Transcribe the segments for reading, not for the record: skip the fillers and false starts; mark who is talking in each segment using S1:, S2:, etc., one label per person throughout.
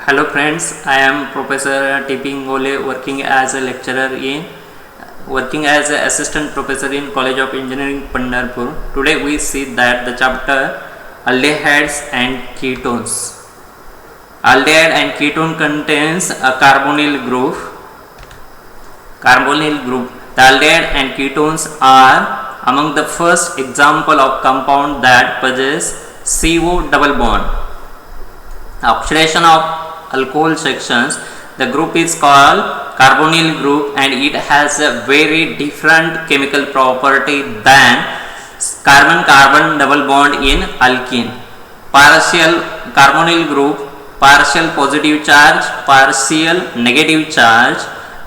S1: Hello friends, I am Professor T.P. Ngole working as an assistant professor in College of Engineering Pandharpur. Today we see that the chapter aldehydes and ketones. Aldehyde and ketone contains a carbonyl group. The aldehyde and ketones are among the first example of compound that possess CO double bond. Oxidation of alcohol sections, the group is called carbonyl group and it has a very different chemical property than carbon-carbon double bond in alkene. Partial carbonyl group, partial positive charge, partial negative charge.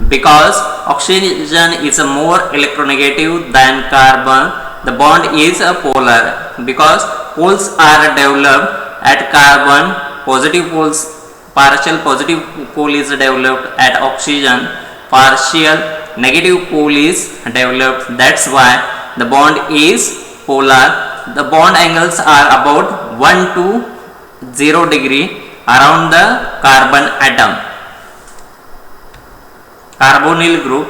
S1: Because oxygen is more electronegative than carbon, the bond is a polar. Because poles are developed at carbon, positive poles, partial positive pole is developed at oxygen, partial negative pole is developed. That's why the bond is polar. The bond angles are about 1 to 0 degree around the carbon atom. Carbonyl group,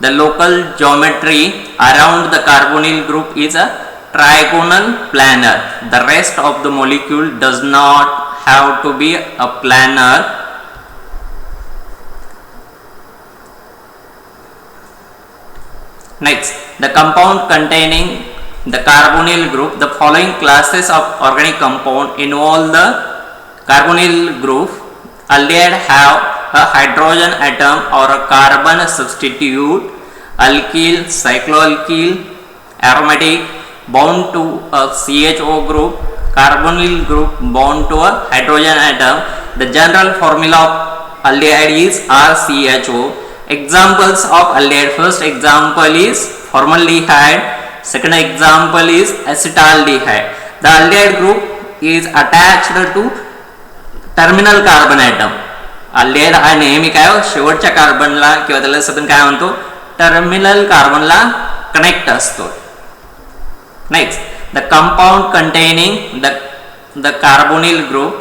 S1: the local geometry around the carbonyl group is a trigonal planar. The rest of the molecule does not have to be a planar. Next, the compound containing the carbonyl group. The following classes of organic compound involve the carbonyl group. Aldehyde have a hydrogen atom or a carbon substitute. Alkyl, cycloalkyl, aromatic bound to a CHO group. Carbonyl group bound to a hydrogen atom. The general formula of aldehyde is RCHO. Examples of aldehyde: first example is formaldehyde, second example is acetaldehyde. The aldehyde group is attached to terminal carbon atom. aldehyde हा नेहमी काय शेवटच्या कार्बनला किंवा त्याला आपण काय म्हणतो terminal कार्बनला connect असतो. Next, the compound containing the carbonyl group.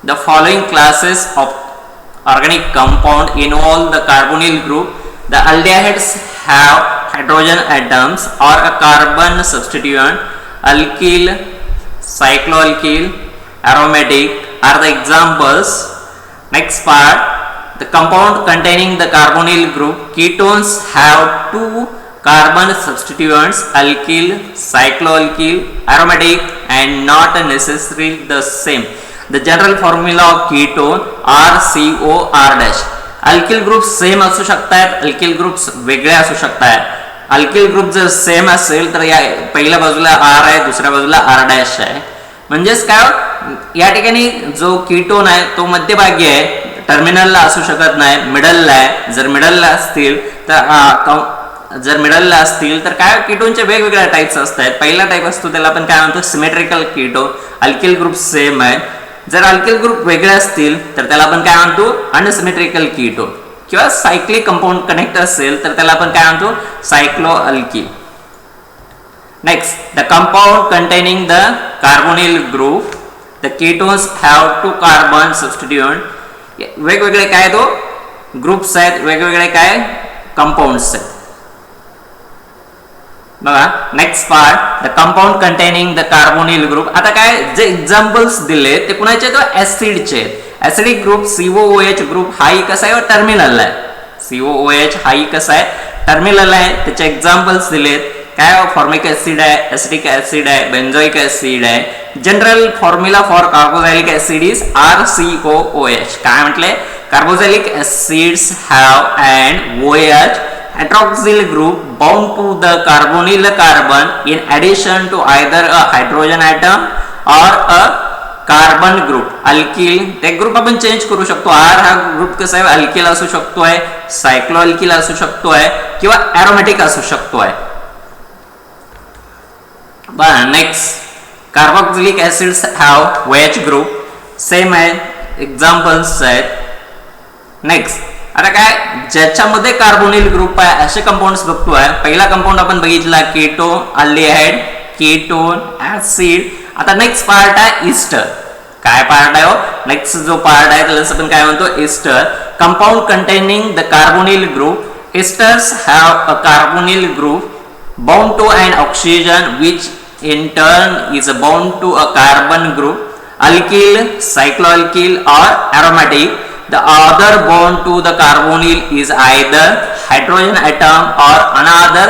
S1: The following classes of organic compound involve the carbonyl group. The aldehydes have hydrogen atoms or a carbon substituent. Alkyl, cycloalkyl, aromatic are the examples. Next part, the compound containing the carbonyl group. Ketones have two carbon substituents, alkyl, cycloalkyl, aromatic, and not necessarily the same. The general formula of ketone RCOR'. alkyl groups same असू शकतात, alkyl groups वेगळे असू शकतात. alkyl group जर same असेल तर या पहिल्या बाजूला R आहे, दुसऱ्या बाजूला R' आहे. म्हणजेच काय या ठिकाणी जो कीटोन आहे तो मध्यभागी आहे, टर्मिनलला असू शकत नाही, मिडलला आहे. जर मिडलला असतील तर काय कीटोनचे वेगवेगळ्या टाइप्स असतात. पहिला टाइप असतो त्याला आपण काय म्हणतो symmetrical ketone. Alkyl group same आहे. जर अल्किल ग्रुप वेगळे असतील तर त्याला आपण काय म्हणतो अनसिमेट्रिकल कीटोन. किंवा सायक्लिक कंपाऊंड कनेक्ट असेल तर त्याला आपण काय म्हणतो सायक्लोअल्किल. Next, the compound containing the carbonyl group. The ketones have two carbon substituent. वेगवेगळे काय तो ग्रुप्स आहेत, वेगवेगळे काय कंपाऊंड्स आहेत. बघा next part, the compound containing the carbonyl group. आता काय जे एक्झाम्पल्स दिले ते कुणाचे तो ऍसिडचे आहेत. ऍसिडिक ग्रुप COOH ग्रुप हाही कसा आहे टर्मिनल आहे. COOH हाही कसा आहे टर्मिनल आहे. त्याचे एक्झाम्पल्स दिलेत. काय फॉर्मिक ऍसिड आहे, एसिटिक ऍसिड आहे, बेंझोइक ऍसिड आहे. General formula for carboxylic acid is RCOOH. काय म्हटले carboxylic acids have and OH hydroxyl group bound to the carbonyl carbon in addition to either a hydrogen atom or a carbon group. alkyl ते group आपण change करू शकतो. R हा group कसा आहे alkyl असू शकतो आहे, सायक्लोअल्किल असू शकतो आहे किंवा एरोमॅटिक असू शकतो आहे. Next, carboxylic acids have OH group same आहे, एक्झाम्पल्स आहेत. नेक्स्ट, आता काय ज्याच्यामध्ये कार्बोनिल ग्रुप आहे असे कंपाऊंड्स बघतोय. पहिला कंपाऊंड आपण बघितला केटोन, अल्डिहाइड, केटोन, ऍसिड. आता नेक्स्ट पार्ट आहे इस्टर. काय पार्ट आहे हो, नेक्स्ट जो पार्ट आहे त्याला आपण काय म्हणतो, ester. Compound containing the carbonyl group. Esters have a carbonyl group bound to an oxygen which in turn is bound to a carbon group, alkyl, cycloalkyl or aromatic. The other bond to the carbonyl is either hydrogen atom or another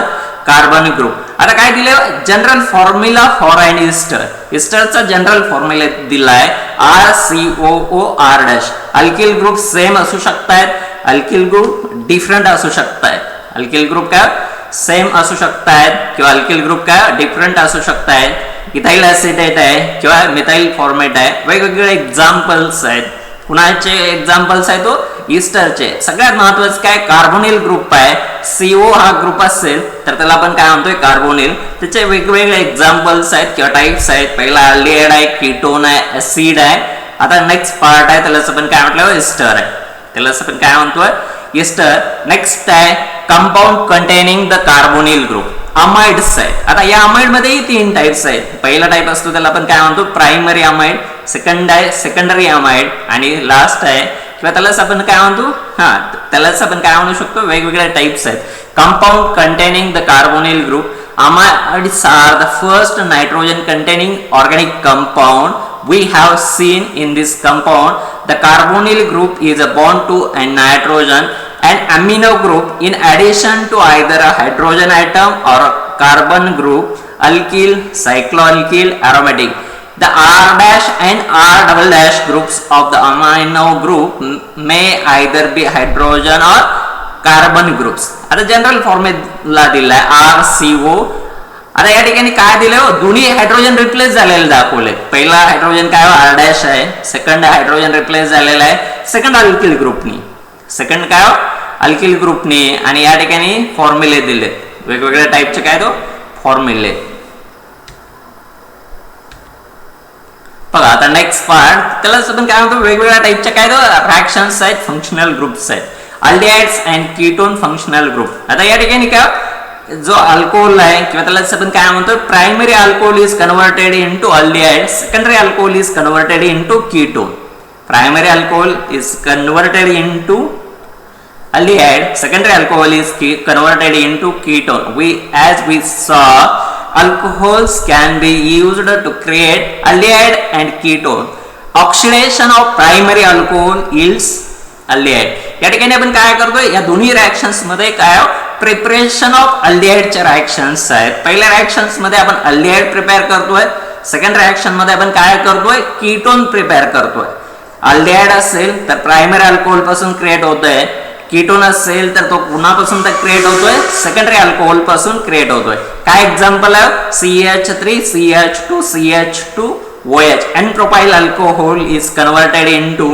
S1: carbon group. आता काय दिले, general formula for an ester. एस्टरचा general formula दिलाय RCOOR'. Alkyl group same असू शकतात, alkyl group different असू शकतात. Alkyl group काय सेम असू शकतात किंवा अल्किल ग्रुप काय डिफरंट असू शकतात. इथाइल ऍसिटेट आहे किंवा मिथाइल फॉर्मेट आहे. वेगवेगळे एक्झाम्पल्स आहेत. कुणाचे एक्झाम्पल्स आहे तो ईस्टरचे. सगळ्यात महत्वाचं काय, कार्बोनिल ग्रुप आहे. CO हा ग्रुप असेल तर त्याला आपण काय म्हणतोय, कार्बोनिल. त्याचे वेगवेगळे एक्झाम्पल्स आहेत किंवा टाइप्स आहेत. पहिला अल्डिहाइड आहे, कीटोन आहे, ऍसिड आहे. आता नेक्स्ट पार्ट आहे त्याला आपण काय म्हटलं, एस्टर आहे. त्याला आपण काय म्हणतोय, एस्टर. नेक्स्ट आहे compound containing the carbonyl group. Amides आहेत. आता या अमाइड मध्येही 3 टाइप्स आहेत. पहिला टाइप असतो त्याला आपण काय म्हणतो, प्रायमरी अमाइड. सेकंड आहे सेकंडरी अमाइड आणि लास्ट आहे किंवा त्यालाच आपण काय म्हणतो, त्यालाच आपण काय म्हणू शकतो, वेगवेगळ्या टाइप्स आहेत. Compound containing the carbonyl group. Amides are the first nitrogen containing organic compound we have seen. In this compound, the carbonyl group is a bond to a nitrogen and amino group in addition to either a hydrogen atom or a carbon group, alkyl, cycloalkyl, aromatic. The R' and R" groups of the amino group may either be hydrogen or carbon groups. आता general formula दिलाय RCO. आता या ठिकाणी काय दिले हो, दोन्ही hydrogen replace झालेले दाखवले. पहिला हायड्रोजन काय R' आहे, सेकंड हायड्रोजन रिप्लेस झालेला आहे सेकंड अल्किल ग्रुपनी. सेकंड काय अल्किल ग्रुपनी. आणि या ठिकाणी फॉर्म्युले दिले वेगवेगळ्या टाइपचे काय तो फॉर्म्युले. बघा आता नेक्स्ट पार्ट त्याला आपण काय म्हणतो, वेगवेगळ्या टाइपच्या काय तो रिएक्शन्स आहेत, फंक्शनल ग्रुप्स आहेत. Aldehydes and ketone functional group. आता या ठिकाणी काय, जो अल्कोहोल आहे किंवा त्याला आपण काय म्हणतो, primary alcohol is converted into aldehyde, secondary alcohol is converted into ketone. Primary alcohol is converted into aldehyde, secondary alcohol is converted into ketone. As we saw, alcohols can be used to create aldehyde and ketone. Oxidation of primary alcohol yields aldehyde. या ठिकाणी आपण काय करतोय, या दोन्ही reactions मध्ये काय preparation of अल्डिहाइडच्या reactions आहेत. पहिल्या रिएक्शन्स मध्ये आपण अल्डिहाइड प्रिपेअर करतोय, सेकंड रिएक्शन मध्ये आपण काय करतोय, कीटोन प्रिपेअर करतोय. अल्डिहाइड असेल तर प्रायमरी अल्कोहोल पासून क्रिएट होतोय, कीटोन असेल तर तो पुन्हापासून तर क्रिएट होतोय, सेकंडरी अल्कोहोल पासून क्रिएट होतोय. काय एक्झाम्पल आहे, CH3 CH2 CH2OH. N propyl alcohol is converted into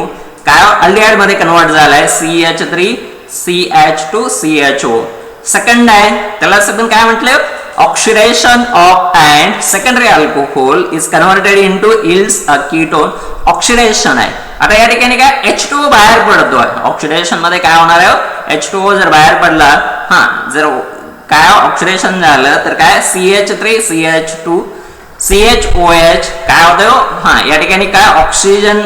S1: काय अल्डिहाइड मध्ये कन्वर्ट झालाय CH3 CH2 CHO. सेकंड आहे त्याला आपण काय म्हटलं, oxidation of and secondary alcohol is converted into yields a ketone. Oxidation आहे. आता या ठिकाणी काय H2O बाहेर पडतोय. ऑक्सिडेशन मध्ये काय होणार आहे, H2O जर बाहेर पडला, जर काय ऑक्सिडेशन झालं तर काय CH3 CH2 CHOH काय होतं, या ठिकाणी काय ऑक्सिजन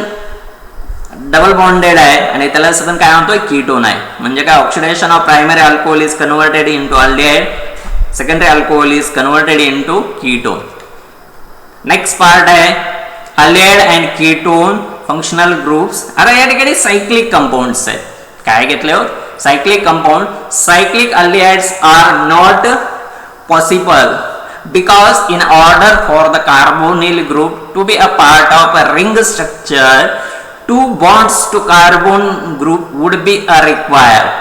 S1: डबल बॉन्डेड आहे आणि त्याला आपण काय म्हणतोय, कीटोन आहे. म्हणजे काय oxidation of primary alcohol is converted into aldehyde, secondary alcohol is converted into ketone. Next part आहे aldehyde and ketone functional groups. आता या ठिकाणी सायक्लिक कंपाऊंड्स आहेत. काय घेतले हो, cyclic compound. Cyclic aldehydes are not possible because in order for the carbonyl group to be a part of a ring structure, two bonds to carbon group would be required.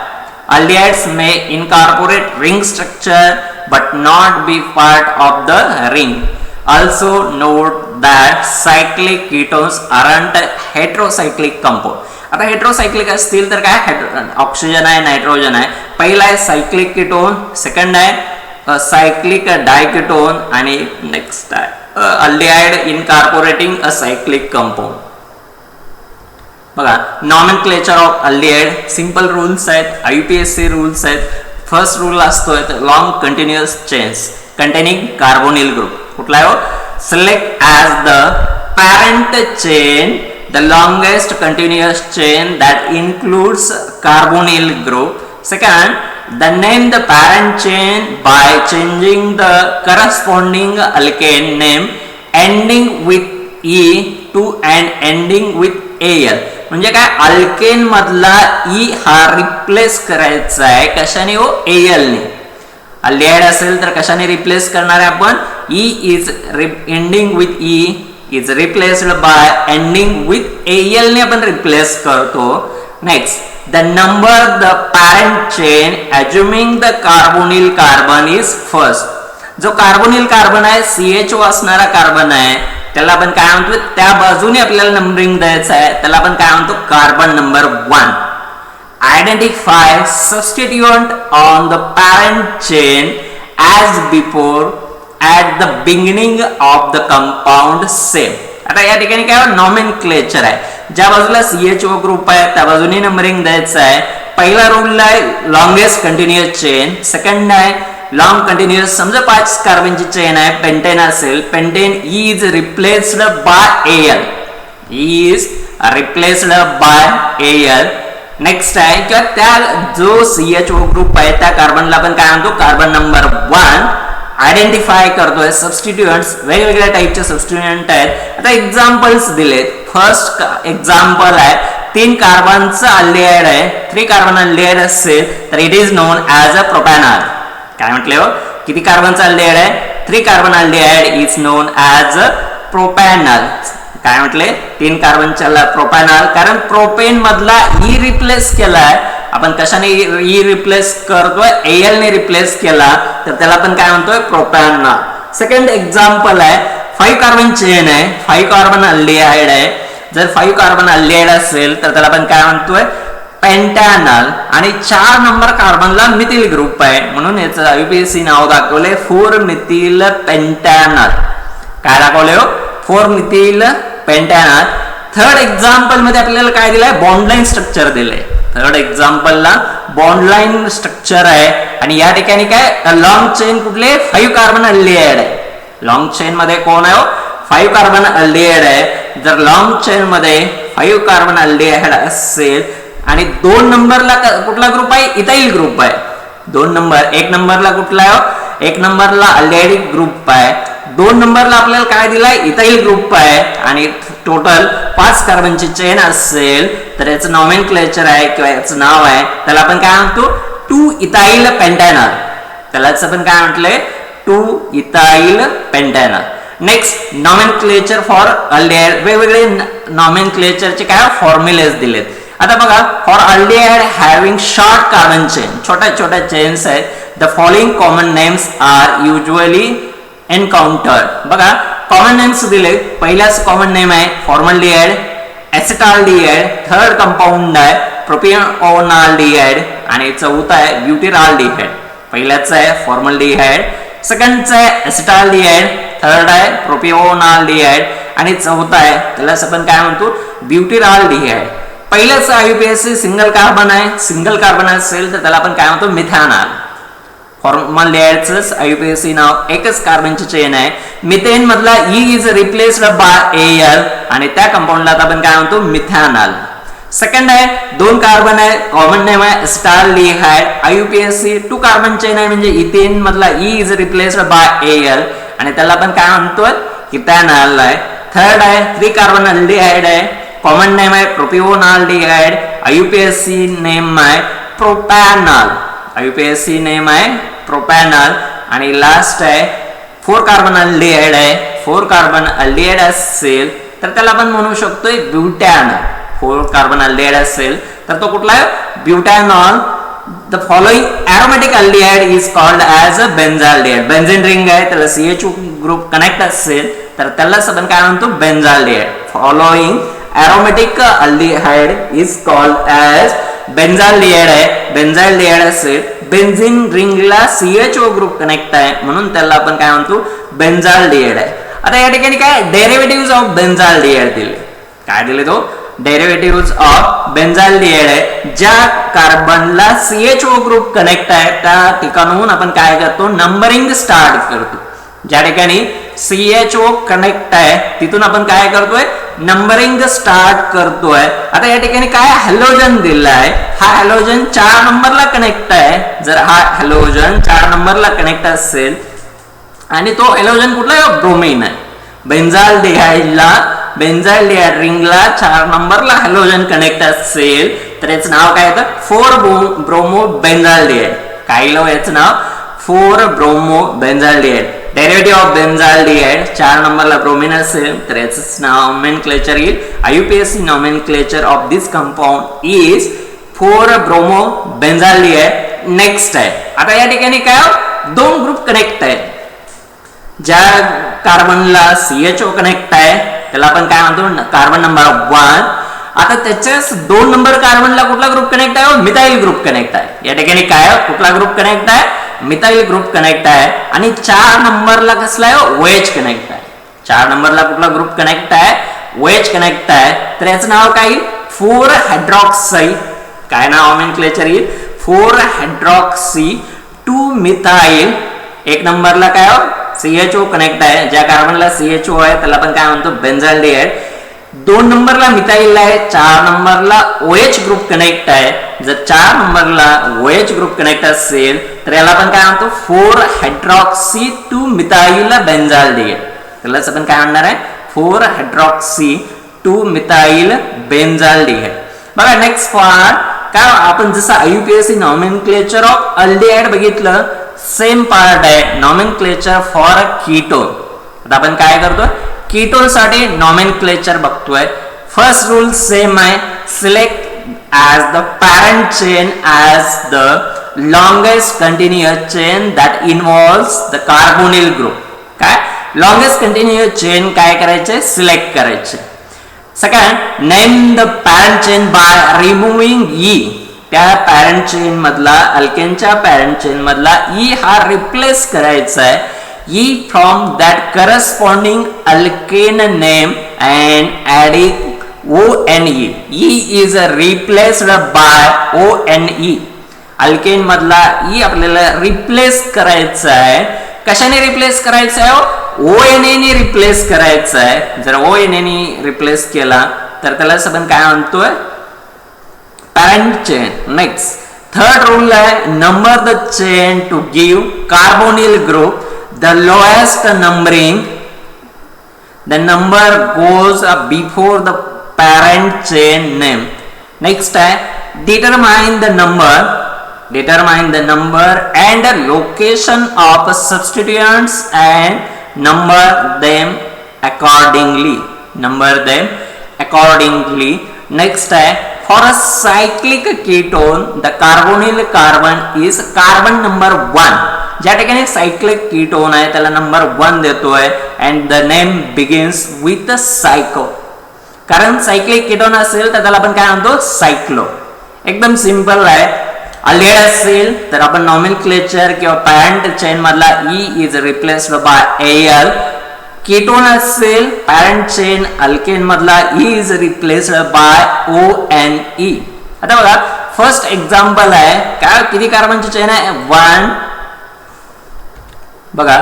S1: Aldehydes may incorporate ring structure but not be part of the ring. Also note that cyclic ketones aren't heterocyclic compound. आता हेटेरोसायक्लिक असतील तर काय oxygen आहे, nitrogen आहे. पहिला आहे cyclic ketone, second आहे cyclic डायकीटोन आणि नेक्स्ट आहे अल्डिहाइड इनकॉर्पोरेटिंग अ सायक्लिक कंपाऊंड. बघा nomenclature of aldehyde simple rules आहेत, IUPAC रूल्स आहेत. फर्स्ट रूल असतोय long continuous chains containing carbonyl group. कुठला आहे, select as the parent chain, the longest continuous chain that includes carbonyl group. Second, the name the parent chain by changing the corresponding alkane name ending with E to and ending with Al. म्हणजे काय, alkane मधला E हा replace करायचा आहे कशाने हो, L ने. Aldehyde असेल तर कशाने रिप्लेस करणार आहे आपण, E is ending with E is replaced by ending with L ने आपण रिप्लेस करतो. Next, the number the parent chain assuming the carbonyl carbon is first. जो कार्बोनिल कार्बन आहे, CHO असणारा कार्बन आहे, त्याला आपण काय म्हणतो, त्या बाजूने आपल्याला नंबरिंग द्यायचं आहे, त्याला आपण काय म्हणतो, carbon number 1. Identify substituent on the parent chain as before at the beginning of the compound same. आता या ठिकाणी काय नॉमेनक्लेचर आहे, ज्या बाजूला CHO ग्रुप आहे त्या बाजूने नंबरिंग द्यायचं आहे. पहिला रूल आहे लॉंगेस्ट कंटिन्युअस चेन. सेकंड आहे लॉंग कंटिन्युअस, समजा 5 कार्बनची चेन आहे, पेंटेन असेल, pentane is replaced by Al, is replaced by Al. Next आहे किंवा त्या जो CHO ग्रुप आहे त्या कार्बनला आपण काय म्हणतो, कार्बन नंबर 1. आयडेंटिफाय करतोय सबस्टिट्युएंट्स, वेगवेगळ्या टाईपचे सबस्टिट्युएंट आहेत. आता एक्झाम्पल्स दिलेत. फर्स्ट एक्झाम्पल आहे 3 कार्बनचं अल्डिहाइड आहे, 3 कार्बन अल्डिहाइड असेल तर it is non as a propanol. काय म्हटले हो, किती कार्बनचा अल्डिहाइड आहे, 3 carbon aldehyde is non as a propanol. काय म्हटले, 3 कार्बनच्या प्रोपॅनॉल, कारण प्रोपेन मधला ई रिप्लेस केलाय आपण. कशाने ई रिप्लेस करतोय, Al ने रिप्लेस केला तर त्याला आपण काय म्हणतोय, प्रोपॅनॉल. सेकंड एक्झाम्पल आहे 5 कार्बन चेन आहे, 5 कार्बन अल्डिहाइड आहे. जर 5 कार्बन अल्डिहाइड असेल तर त्याला आपण काय म्हणतोय, पेंटॅनॉल. आणि 4 नंबर कार्बनला मिथिल ग्रुप आहे म्हणून याचं IUPAC नाव दाखवले 4 मिथिल पेंटॅनॉल. काय दाखवले हो, 4 मिथिल पेंटॅनॉल. थर्ड एक्झाम्पल मध्ये आपल्याला काय दिलंय, बॉन्ड लाईन स्ट्रक्चर दिलंय. थर्ड एक्झाम्पलला बॉन्ड लाईन स्ट्रक्चर आहे आणि या ठिकाणी काय लॉंग चेन कुठले, 5 कार्बन अल्डिहाइड आहे. लॉंग चेन मध्ये कोण आहे, 5 कार्बन अल्डिहाइड आहे. जर लॉंग चेन मध्ये 5 कार्बन अल्डिहाइड असेल आणि 2 नंबरला कुठला ग्रुप आहे, इथाइल ग्रुप आहे. 2 नंबर, 1 नंबरला कुठला आहे, 1 नंबरला अल्डिहाइड ग्रुप आहे. 2 नंबरला आपल्याला काय दिलाय, इथाइल ग्रुप आहे. आणि टोटल 5 कार्बनची चेन असेल तर याचं नॉमेनक्लेचर आहे किंवा याचं नाव आहे, त्याला आपण काय म्हणतो, 2 इथाइल पेंटॅनॉल. त्यालाच आपण काय म्हटलंय, 2 ethyl pentanol. Next, nomenclature for aldehyde, वेगवेगळे नॉमेनक्लेचरचे काय फॉर्म्युलेज दिलेत. आता बघा, for aldehyde having short carbon chain, छोट्या छोट्या चेन्स आहेत, the following common names are usually encountered. बघा कॉमन नेम्स दिले. पहिलाच कॉमन नेम आहे फॉर्मल्डिहाइड, एसिटाल्डिहाइड. थर्ड कंपाऊंड आहे प्रोपिओनाल्डिहाइड आणि चौथा आहे ब्युटिराल्डिहाइड. पहिल्याच आहे फॉर्मल्डिहाइड, सेकंडचा आहे एसिटाल्डिहाइड, थर्ड आहे प्रोपिओनाल्डिहाइड आणि चौथा आहे त्यालाच आपण काय म्हणतो, ब्युटिराल्डिहाइड. पहिल्याच IUPAC सिंगल कार्बन आहे, सिंगल कार्बन असेल तर त्याला आपण काय म्हणतो, मिथॅनॉल. फॉर्मल्डिहाइडच IUPAC नाव, एकच कार्बनची चेन आहे. मिथेन मधला E is replaced by Al आणि त्या कंपाऊंडला आपण काय म्हणतो, मिथॅनॉल. सेकंड आहे 2 कार्बन आहे, कॉमन नेम आहे एसिटाल्डिहाइड. IUPAC 2 कार्बन चेन आहे म्हणजे इथेन मधला E is replaced by Al आणि त्याला आपण काय म्हणतोय, इथॅनॉल आहे. थर्ड आहे 3 कार्बन अल्डिहाइड आहे, कॉमन नेम आहे प्रोपिओनाल्डिहाइड. IUPAC नेम आहे प्रोपॅनॉल. IUPAC नेम आहे प्रोपॅनॉल. आणि लास्ट आहे 4 कार्बन अल्डिहाइड आहे. 4 कार्बन अल्डिहाइड असेल तर त्याला आपण म्हणू शकतोय ब्युटॅनॉल. 4 कार्बन अल्डिहाइड असेल तर तो कुठला आहे, butanol. The following aromatic aldehyde is called as a benzaldehyde. Benzene ring आहे, त्याला CHO ग्रुप कनेक्ट असेल तर त्यालाच आपण काय म्हणतो, benzaldehyde. Following aromatic aldehyde is called as benzaldehyde आहे. बेन्झाल्डिहाइड असेल, बेन्झीन रिंगला CHO ग्रुप कनेक्ट आहे म्हणून त्याला आपण काय म्हणतो, बेन्झाल्डिहाइड आहे. आता या ठिकाणी काय डेरिव्हेटिव्हज ऑफ बेन्झाल्डिहाइड दिले. काय दिले तो, डेरिव्हेटिव्हज ऑफ बेन्झाल्डिहाइड आहे. ज्या कार्बनला CHO ग्रुप कनेक्ट आहे त्या ठिकाणाहून आपण काय करतो, नंबरिंग स्टार्ट करतो. ज्या ठिकाणी CHO कनेक्ट आहे, तिथून आपण काय करतोय नंबरिंग स्टार्ट करतोय. आता या ठिकाणी काय हॅलोजन दिलाय, हा हॅलोजन 4 नंबरला कनेक्ट आहे. जर हा हॅलोजन 4 नंबरला कनेक्ट असेल आणि तो हॅलोजन कुठला आहे, ब्रोमीन आहे. बेन्झाल्डिहाइडला बेन्झाल्डिहाइड रिंगला 4 नंबरला हॅलोजन कनेक्ट असेल तर याचं नाव काय येतं 4 ब्रोमो बेन्झाल्डिहाइड. काय याचं नाव 4 bromo benzaldehyde. Derivative of benzaldehyde 4 नंबरला ब्रोमीन असेल तर याचं नॉमेनक्लेचर येईल. IUPAC nomenclature of this compound is 4 bromo benzaldehyde. Next आहे, आता या ठिकाणी काय 2 ग्रुप कनेक्ट आहेत. ज्या कार्बनला CHO कनेक्ट आहे त्याला आपण काय म्हणतो कार्बन नंबर 1. आता त्याच्याच 2 नंबर कार्बनला कुठला ग्रुप कनेक्ट आहे, मिथाइल ग्रुप कनेक्ट आहे. या ठिकाणी काय कुठला ग्रुप कनेक्ट आहे, मिथाइल ग्रुप कनेक्ट आहे. आणि 4 नंबरला कसला आहे OH कनेक्ट आहे. 4 नंबरला कुठला ग्रुप कनेक्ट आहे, OH कनेक्ट आहे. तर याचं नाव काय येईल 4 हायड्रॉक्सी. काय नाव नॉमेनक्लेचर येईल 4 हायड्रॉक्सी 2 मिथाइल. 1 नंबरला काय CHO कनेक्ट आहे, ज्या कार्बनला CHO आहे त्याला आपण काय म्हणतो बेन्झाल्डिहाइड. 2 नंबरला मिथाइल आहे, 4 नंबरला OH ग्रुप कनेक्ट आहे. जर 4 नंबरला OH ग्रुप कनेक्ट असेल तर याला आपण काय म्हणतो 4 हायड्रॉक्सी 2 मिथाइल बेन्झाल्डिहाइड. त्याला आपण काय म्हणणार आहे 4 हायड्रॉक्सी 2 मिथाइल बेन्झाल्डिहाइड. बघा नेक्स्ट पार्ट काय आपण जसं IUPAC नॉमेनक्लेचर ऑफ अल्डिहाइड बघितलं, सेम पार्ट आहे नॉमेनक्लेचर फॉर कीटोन. आता आपण काय करतो कीटोन साठी नॉमेनक्लेचर बघतोय. फर्स्ट रूल सेम आहे, select as the parent chain as the longest continuous chain that involves the carbonyl group. काय longest continuous chain काय करायचे सिलेक्ट करायचे. Second name the parent chain by removing E. त्या parent chain मधला अल्केनच्या parent chain मधला E हा replace करायचा आहे. E from that corresponding alkane name and adding ONE. E is replaced by ONE. Alkane मधला E आपल्याला replace करायचा आहे. कशाने रिप्लेस करायचा आहे, ONA ने रिप्लेस करायचा आहे. जर ONA ने रिप्लेस केला तर त्याला आपण काय म्हणतोय parent chain. Next third rule आहे, number the chain to give carbonyl group the lowest numbering. The number goes before the parent chain name. Next है determine the number and location of substituents and number them accordingly. Next है for a cyclic ketone the carbonyl carbon is carbon number 1. ज्या ठिकाणी cyclic ketone आहे त्याला number 1 देतोय and the name begins with the psycho. कारण cyclic ketone असेल तर त्याला आपण काय म्हणतो सायक्लो. एकदम सिंपल आहे. अल्डिहाइड असेल तर आपण नॉमेनक्लेचर किंवा पॅरेंट चेन मधला E is replaced by Al. Ketone असेल पॅरेंट चेन अल्केन मधला E is replaced by ONE. आता बघा फर्स्ट एक्झाम्पल आहे काय किती कार्बनची चेन आहे 1 बघा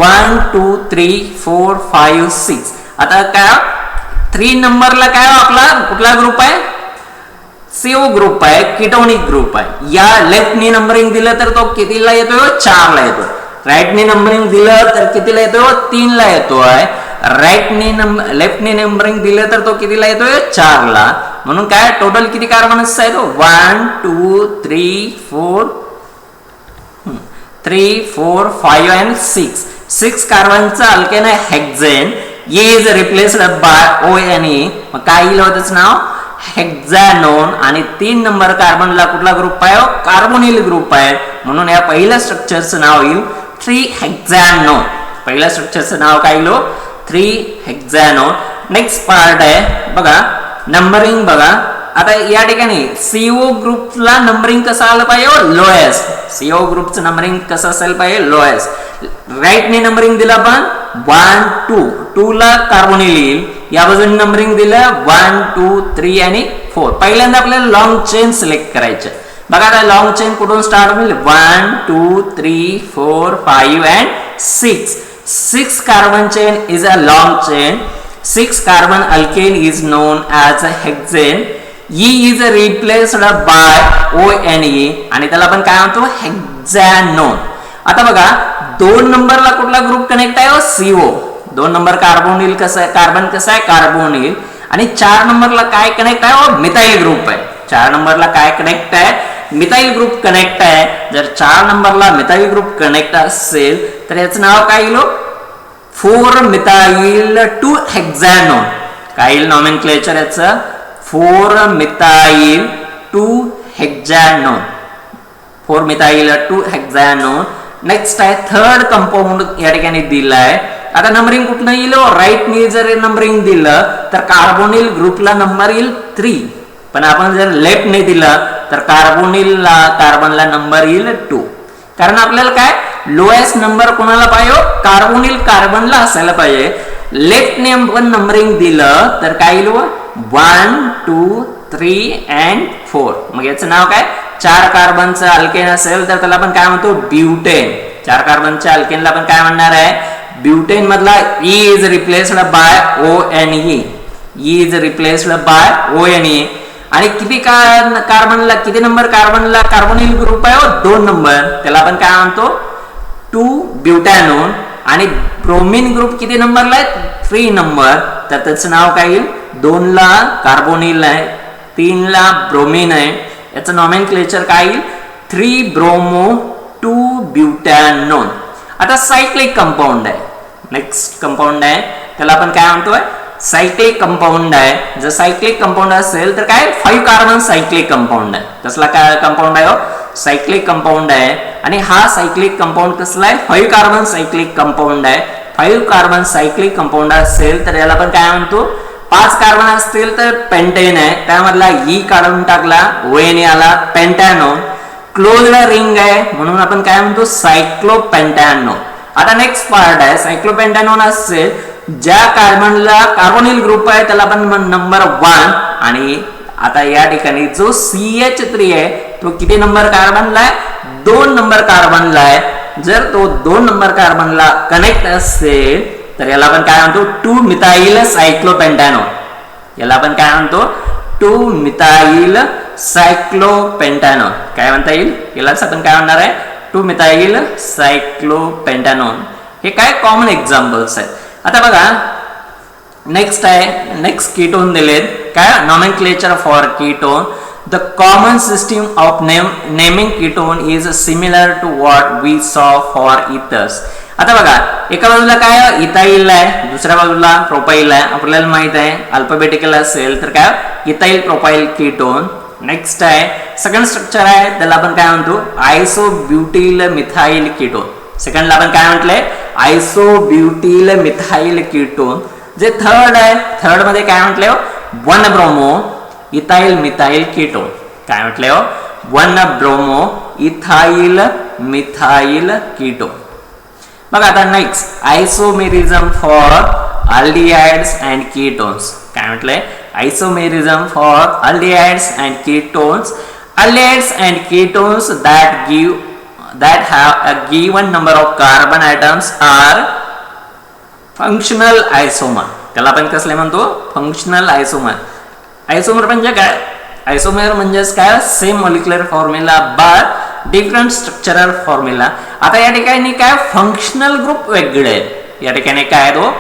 S1: 1 2 3 4 5 6. आता काय 3 नंबरला काय आपला कुठला ग्रुप आहे CO ग्रुप आहे, कीटोनिक ग्रुप आहे. या लेफ्टनी नंबरिंग दिलं तर तो कितीला येतोय 4 ला येतोय. राईटनी नंबरिंग दिलं तर कितीला येतोय 3 ला येतोय. लेफ्टनी नंबरिंग दिलं तर तो कितीला येतोय 4 ला. म्हणून काय टोटल किती कार्बन आहे तो 1 2 3 4 5 and 6 कार्बनचा अल्केन आहे हेक्झेन. E is replaced by ONE. मग काय येईल त्याचं नाव हेक्झॅनोन. आणि 3 नंबर कार्बनला कुठला ग्रुप आहे कार्बोनिल ग्रुप आहे. म्हणून या पहिल्या स्ट्रक्चरचं नाव येईल 3 हेक्झॅनोन. पहिल्या स्ट्रक्चरचं नाव काय येईल 3 हेक्झॅनोन. नेक्स्ट पार्ट आहे बघा नंबरिंग. बघा आता या ठिकाणी CO ग्रुपला नंबरिंग कसं आलं पाहिजे लोएस्ट. CO ग्रुपचं नंबरिंग कसं असेल पाहिजे लोएस्ट. राईटने नंबरिंग दिलं आपण 1 2 ला कार्बोनिल येईल. या बाजूने नंबरिंग दिलं 1 2 3 आणि 4. पहिल्यांदा आपल्याला लॉंग चेन सिलेक्ट करायचे. बघा आता लॉंग चेन कुठून स्टार्ट होईल 1 2 3 4 5 and 6. 6 carbon chain is a long chain. 6 carbon alkane is known as a hexane. E is replaced by ONE आणि त्याला आपण काय म्हणतो हेक्झॅनोन. आता बघा 2 नंबरला कुठला ग्रुप कनेक्ट आहे CO. 2 नंबर कार्बोनिल कसं आहे, कार्बन कसं आहे कार्बोनिल. आणि 4 नंबरला काय कनेक्ट आहे मिथाइल ग्रुप आहे. 4 नंबरला काय कनेक्ट आहे मिथाइल ग्रुप कनेक्ट आहे. जर 4 नंबरला मिथाइल ग्रुप कनेक्ट असेल तर याचं नाव काय येईल 4 मिथाइल 2 हेक्झॅनोन. काय येईल नॉमेनक्लेचर याचं 4 मिथाइल 2 हेक्झॅनोन. 4 मिथाइल 2 हेक्झॅनोन. नेक्स्ट आहे थर्ड कंपाऊंड या ठिकाणी दिलाय. आता नंबरिंग कुठनं येईल राईटनी जर नंबरिंग दिलं तर कार्बोनिल ग्रुपला नंबर येईल 3. पण आपण जर लेफ्टने दिलं तर कार्बनला नंबर येईल 2. कारण आपल्याला काय लोएस्ट नंबर कोणाला पाहिजे कार्बोनिल कार्बनला असायला पाहिजे. लेफ्टने आपण नंबरिंग दिलं तर काय येईल 1 2 3 and 4. मग याचं नाव काय 4 कार्बनचं अल्केन असेल तर त्याला आपण काय म्हणतो ब्युटेन. 4 कार्बनच्या अल्केनला आपण काय म्हणणार आहे ब्युटेन मधला E is replaced by ONE. E is replaced by ONE. आणि किती कार्बनला किती नंबर कार्बनला कार्बोनिल ग्रुप आहे 2 नंबर त्याला आपण काय म्हणतो 2 ब्युटॅनोन. आणि ब्रोमिन ग्रुप किती नंबरला आहे 3 नंबर तर त्याचं नाव काय येईल 2 ला कार्बोनिल आहे 3 ला ब्रोमिन आहे. याचं नॉमेनक्लेचर काय येईल 3 ब्रोमो 2 ब्युटॅनोन. आता सायक्लिक कंपाऊंड आहे. नेक्स्ट कंपाऊंड आहे त्याला आपण काय म्हणतोय सायक्लिक कंपाऊंड आहे. जर सायक्लिक कंपाऊंड असेल तर काय 5 कार्बन सायक्लिक कंपाऊंड आहे. कसला काय कंपाऊंड आहे सायक्लिक कंपाऊंड आहे. आणि हा सायक्लिक कंपाऊंड कसला आहे 5 कार्बन सायक्लिक कंपाऊंड आहे. 5 कार्बन सायक्लिक कंपाऊंड असेल तर याला आपण काय म्हणतो 5 कार्बन असतील तर पेंटेन आहे. त्यामधला E काढून टाकला ONE आला पेंटॅनोन. क्लोज्ड रिंग आहे म्हणून आपण काय म्हणतो सायक्लोपेंटॅनोन. आता नेक्स्ट पार्ट आहे सायक्लोपेंटॅनोन असेल ज्या कार्बनला कार्बोनिल ग्रुप आहे त्याला आपण नंबर 1. आणि आता या ठिकाणी जो CH3 आहे तो किती नंबर कार्बनला आहे 2 नंबर कार्बनला आहे. जर तो 2 नंबर कार्बनला कनेक्ट असेल तर याला आपण काय म्हणतो 2 मिथाइल सायक्लोपेंटॅनोन. याला आपण काय म्हणतो 2 मिथाइल सायक्लोपेंटॅनोन. काय म्हणता येईल यालाच आपण काय म्हणणार आहे 2 मिथाइल सायक्लोपेंटॅनोन. हे काय कॉमन एक्झाम्पल्स आहेत. आता बघा नेक्स्ट आहे नेक्स्ट कीटोन दिलेत काय nomenclature for ketone. The common system of naming ketone is similar to what we saw for ethers. आता बघा एका बाजूला काय इथाइल आहे दुसऱ्या बाजूला प्रोपाइल आहे. आपल्याला माहित आहे अल्फाबेटिकल असेल तर काय इथाइल प्रोपाइल कीटोन. नेक्स्ट आहे सेकंड स्ट्रक्चर आहे त्याला आपण काय म्हणतो आयसोब्युटिल मिथाइल कीटोन. सेकंडला आपण काय म्हटलंय आयसोब्युटिल मिथाइल कीटोन. जे थर्ड आहे थर्ड मध्ये काय म्हटलंय 1 ब्रोमो इथाइल मिथाइल कीटोन. काय म्हटलंय 1 ब्रोमो इथाइल मिथाइल कीटोन. बघा आता next isomerism for aldehydes and ketones. काय म्हटलंय isomerism for aldehydes and ketones. Aldehydes and ketones that have a given number of carbon atoms are functional isomer. त्याला आपण कसले म्हणतो फंक्शनल आयसोमर. आयसोमर म्हणजे काय आयसोमर म्हणजे काय same molecular formula but different structural formula. आता या ठिकाणी काय फंक्शनल ग्रुप वेगळे आहेत. या ठिकाणी काय तो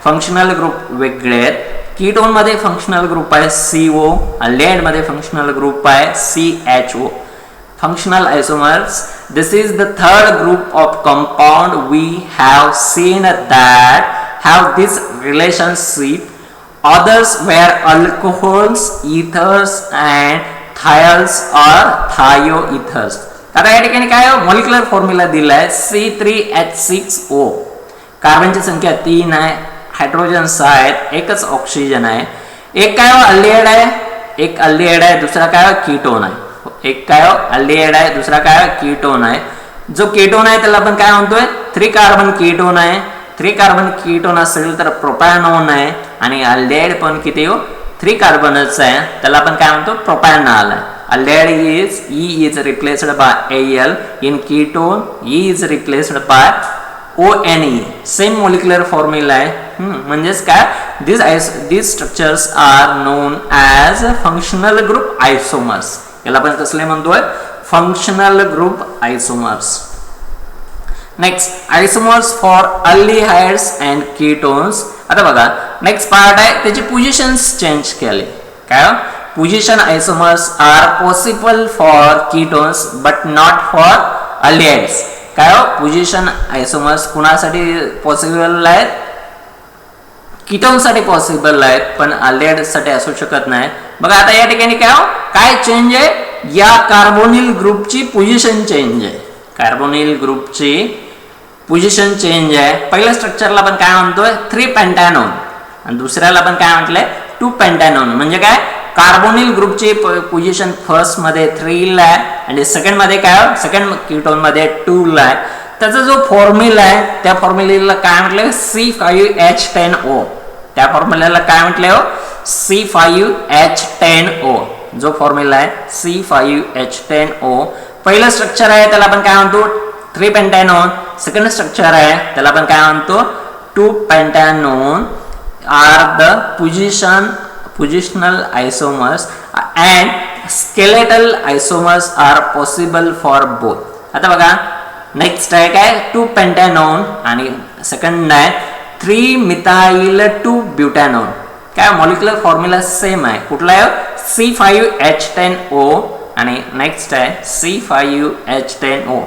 S1: फंक्शनल ग्रुप वेगळे आहेत. कीटोन मध्ये फंक्शनल ग्रुप आहे CO. अल्डिहाइड मध्ये फंक्शनल ग्रुप आहे CHO. Functional isomers. This is the third group of compound we have seen that have this relationship. Others were alcohols, ethers and thiols or thioethers. आता या ठिकाणी काय molecular formula दिलाय C3H6O. कार्बनची संख्या 3 आहे. Hydrogens आहेत एकच ऑक्सिजन आहे. एक काय अल्डिहाइड आहे एक अल्डिहाइड आहे दुसरा काय कीटोन आहे. एक काय अल्डिहाइड आहे दुसरा काय कीटोन आहे. जो कीटोन आहे त्याला आपण काय म्हणतोय 3 कार्बन कीटोन आहे. 3 कार्बन कीटोन असेल तर प्रोपॅनॉन आहे. आणि अल्डिहाइड पण किती 3 कार्बनच आहे त्याला आपण काय म्हणतो प्रोपॅनॉल आहे. Aldehyde is E is replaced by Al. In ketone E is replaced by ONE same molecular formula आहे. म्हणजेच काय, these structures are known as functional group isomers. याला आपण कसले म्हणतोय, functional group आयसोमर्स. Next आयसोमर्स for aldehydes and ketones. आता बघा next part आहे, त्याची पोझिशन्स चेंज केले. काय position isomers are possible for ketones but not for aldehydes. काय पोझिशन आयसोमर्स कुणासाठी पॉसिबल आहेत, कीटोन्ससाठी पॉसिबल आहेत, पण अल्डिहाइड्ससाठी असू शकत नाही. बघा आता या ठिकाणी काय चेंज आहे, या कार्बोनिल ग्रुपची पोझिशन चेंज आहे. कार्बोनिल ग्रुपची पोझिशन चेंज आहे. पहिल्या स्ट्रक्चरला आपण काय म्हणतोय 3 पेंटॅनोन आणि दुसऱ्याला आपण काय म्हटलंय 2 पेंटॅनोन. म्हणजे काय, कार्बोनिल ग्रुपची पोझिशन फर्स्ट मध्ये 3 ला आहे आणि सेकंड मध्ये काय, सेकंड कीटोन मध्ये 2 ला आहे. त्याचा जो फॉर्म्युला आहे त्या फॉर्म्युलेला काय म्हटलंय C5H10O. त्या फॉर्म्युलेला काय म्हटलंय C5H10O. जो फॉर्म्युला आहे C5H10O. पहिलं स्ट्रक्चर आहे त्याला आपण काय म्हणतो 3 पेंटॅनोन. सेकंड स्ट्रक्चर आहे त्याला आपण काय म्हणतो 2 pentanone are the positional isomers and skeletal isomers are possible for both. आता बघा नेक्स्ट आहे काय 2 पेंटॅनोन आणि सेकंड आहे 3 मिथाइल 2 ब्युटॅनोन. काय मॉलिक्युलर फॉर्म्युला सेम आहे. कुठला आहे C5H10O आणि नेक्स्ट आहे C5H10O.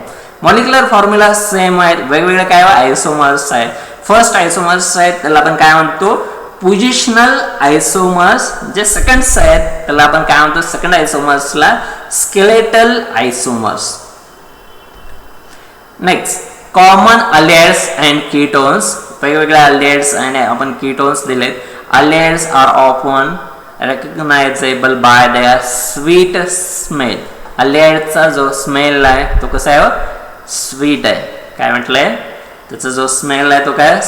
S1: मॉलिक्युलर फॉर्म्युला सेम आहेत, वेगवेगळे काय आयसोमर्स आहेत. फर्स्ट आयसोमर्स आहेत त्याला आपण काय म्हणतो पोझिशनल आयसोमर्स. जे सेकंड्स आहेत त्याला आपण काय म्हणतो सेकंड आयसोमर्सला skeletal isomers. Next common aldehydes and ketones. वेगवेगळे अल्डिहाइड्स आणि आपण कीटोन्स दिलेत. Aldehydes are often recognizable by their sweet smell. अल्डिहाइडचा जो स्मेल आहे तो कसा आहे स्वीट आहे. काय म्हटलंय त्याचा जो स्मेल आहे तो काय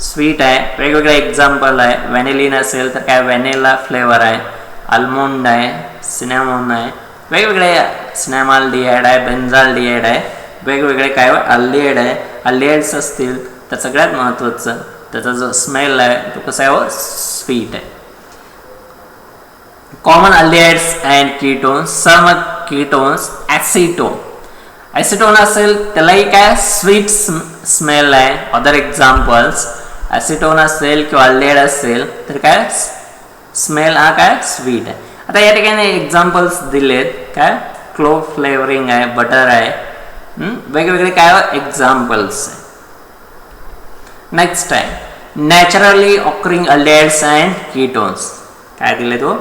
S1: स्वीट आहे. वेगवेगळे एक्झाम्पल आहे. व्हॅनिलिन असेल तर काय व्हॅनिला फ्लेवर आहे, आल्मोंड आहे, सिनेमॉन आहे, वेगवेगळे सिनेमाल्डिहाइड आहे, बेन्झाल्डिहाइड आहे, वेगवेगळे काय अल्डिहाइड आहे. अल्डिहाइड्स असतील तर सगळ्यात महत्त्वाचं त्याचा जो स्मेल आहे तो कसा आहे स्वीट आहे. Common aldehydes and ketones. Some ketones acetone. Acetone असेल त्यालाही काय स्वीट स्मेल आहे. अदर एक्झाम्पल्स ॲसिटोन असेल किंवा अल्डिहाइड असेल तर काय स्मेल हा काय स्वीट आहे. आता या ठिकाणी एक्झाम्पल्स दिलेत. काय क्लोव फ्लेवरिंग आहे, बटर आहे, वेगवेगळे काय एक्झाम्पल्स आहे. नेक्स्ट आहे naturally occurring aldehydes and ketones. काय दिले तो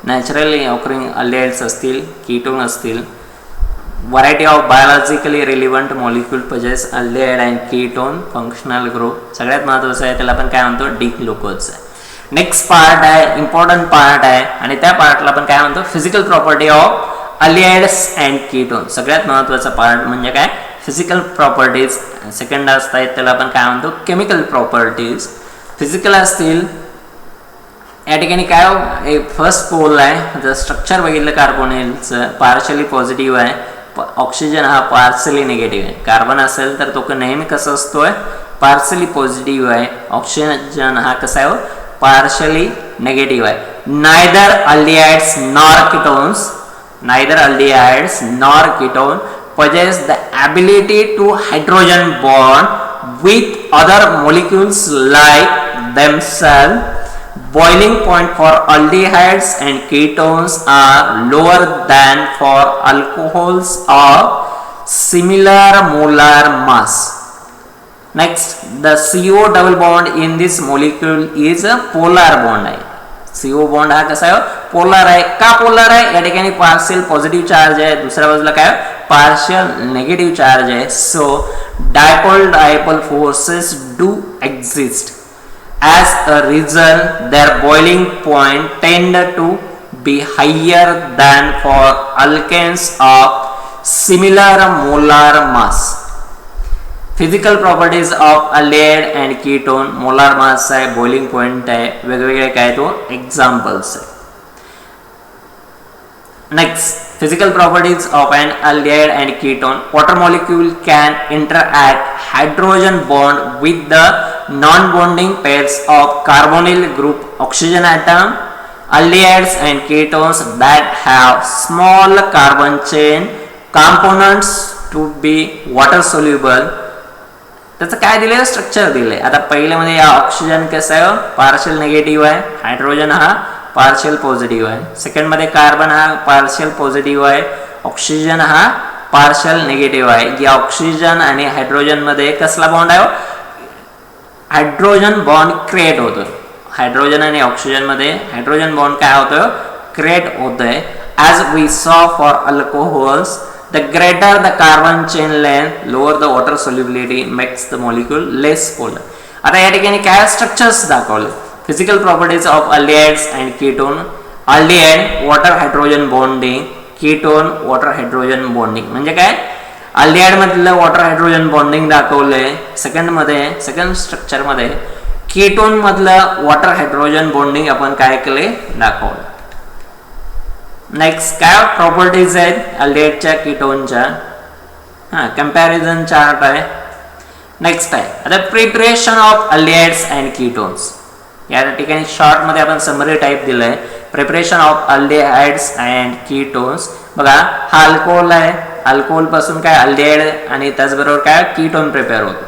S1: नॅचरली ऑकरिंग अल्डिहाइड्स असतील, कीटोन असतील. Variety of biologically relevant molecule possess aldehyde and ketone functional group. सगळ्यात महत्त्वाचं आहे त्याला आपण काय म्हणतो डिग्लुकोज आहे. नेक्स्ट पार्ट आहे इम्पॉर्टंट पार्ट आहे आणि त्या पार्टला आपण काय म्हणतो physical property of aldehydes and ketone. सगळ्यात महत्त्वाचा पार्ट म्हणजे काय फिजिकल प्रॉपर्टीज. सेकंड असतात त्याला आपण काय म्हणतो केमिकल प्रॉपर्टीज. फिजिकल असतील या ठिकाणी काय फर्स्ट पोल आहे. जर स्ट्रक्चर बघितलं कार्बोनिलचं पार्शली पॉझिटिव्ह आहे, ऑक्सिजन हा पार्शली निगेटिव्ह आहे. कार्बन असेल तर तो नेहमी कसा असतोय पार्शली पॉझिटिव्ह आहे. ऑक्सिजन हा कसा आहे पार्शली निगेटिव्ह आहे. Neither aldehydes nor ketone possess the ability to hydrogen bond with other molecules like themselves. Boiling point for aldehydes and ketones are lower than for alcohols of similar molar mass. Next, the CO double bond in this molecule is a polar bond आहे. CO bond हा कसा आहे polar आहे. का polar आहे या ठिकाणी partial positive charge आहे, दुसऱ्या बाजूला काय पार्शियल नेगेटिव्ह चार्ज आहे. So dipole forces do exist. As a result, their boiling point tend to be higher than for alkanes of similar molar mass. Physical properties of aldehyde and ketone. Molar mass आहे, boiling point आहे, वेगवेगळे काय तो examples आहे. Next, physical properties of an aldehyde and ketone. Water molecule can interact hydrogen bond with the non-bonding pairs of carbonyl group oxygen atom. Aldehydes and ketones that have small carbon chain components to be water soluble. त्याचं काय दिलं structure दिले. आता पहिल्यामध्ये या oxygen कसं आहे partial negative आहे, hydrogen हा पार्शियल पॉझिटिव्ह आहे. सेकंड मध्ये कार्बन हा पार्शियल पॉझिटिव्ह आहे, ऑक्सिजन हा पार्शियल निगेटिव्ह आहे. या ऑक्सिजन आणि हायड्रोजन मध्ये कसला बॉन्ड आहे हायड्रोजन बॉन्ड क्रिएट होतो. हायड्रोजन आणि ऑक्सिजन मध्ये हायड्रोजन बॉन्ड काय होतं क्रिएट होतोय. As we saw for alcohols the greater the carbon chain length lower the water solubility makes the molecule less polar. आता या ठिकाणी काय स्ट्रक्चर्स दाखवले physical properties of aldehydes and ketone. Aldehyde water hydrogen bonding, ketone water hydrogen bonding. म्हणजे काय aldehyde मधलं water hydrogen bonding दाखवलंय second structure मध्ये. कीटोन मधलं वॉटर हायड्रोजन बॉन्डिंग आपण काय केले दाखवलं. नेक्स्ट काय प्रॉपर्टीज आहेत अल्डिहाइडच्या कीटोनच्या कंपॅरिझन चार्ट आहे. नेक्स्ट आहे आता preparation of aldehydes and ketones. या ठिकाणी शॉर्ट मध्ये आपण समरी टाइप दिलंय. Preparation of aldehydes and ketones. बघा हा अल्कोहोल आहे, अल्कोहोल पासून काय अल्डिहाइड आणि त्याचबरोबर काय कीटोन प्रिपेअर होतो.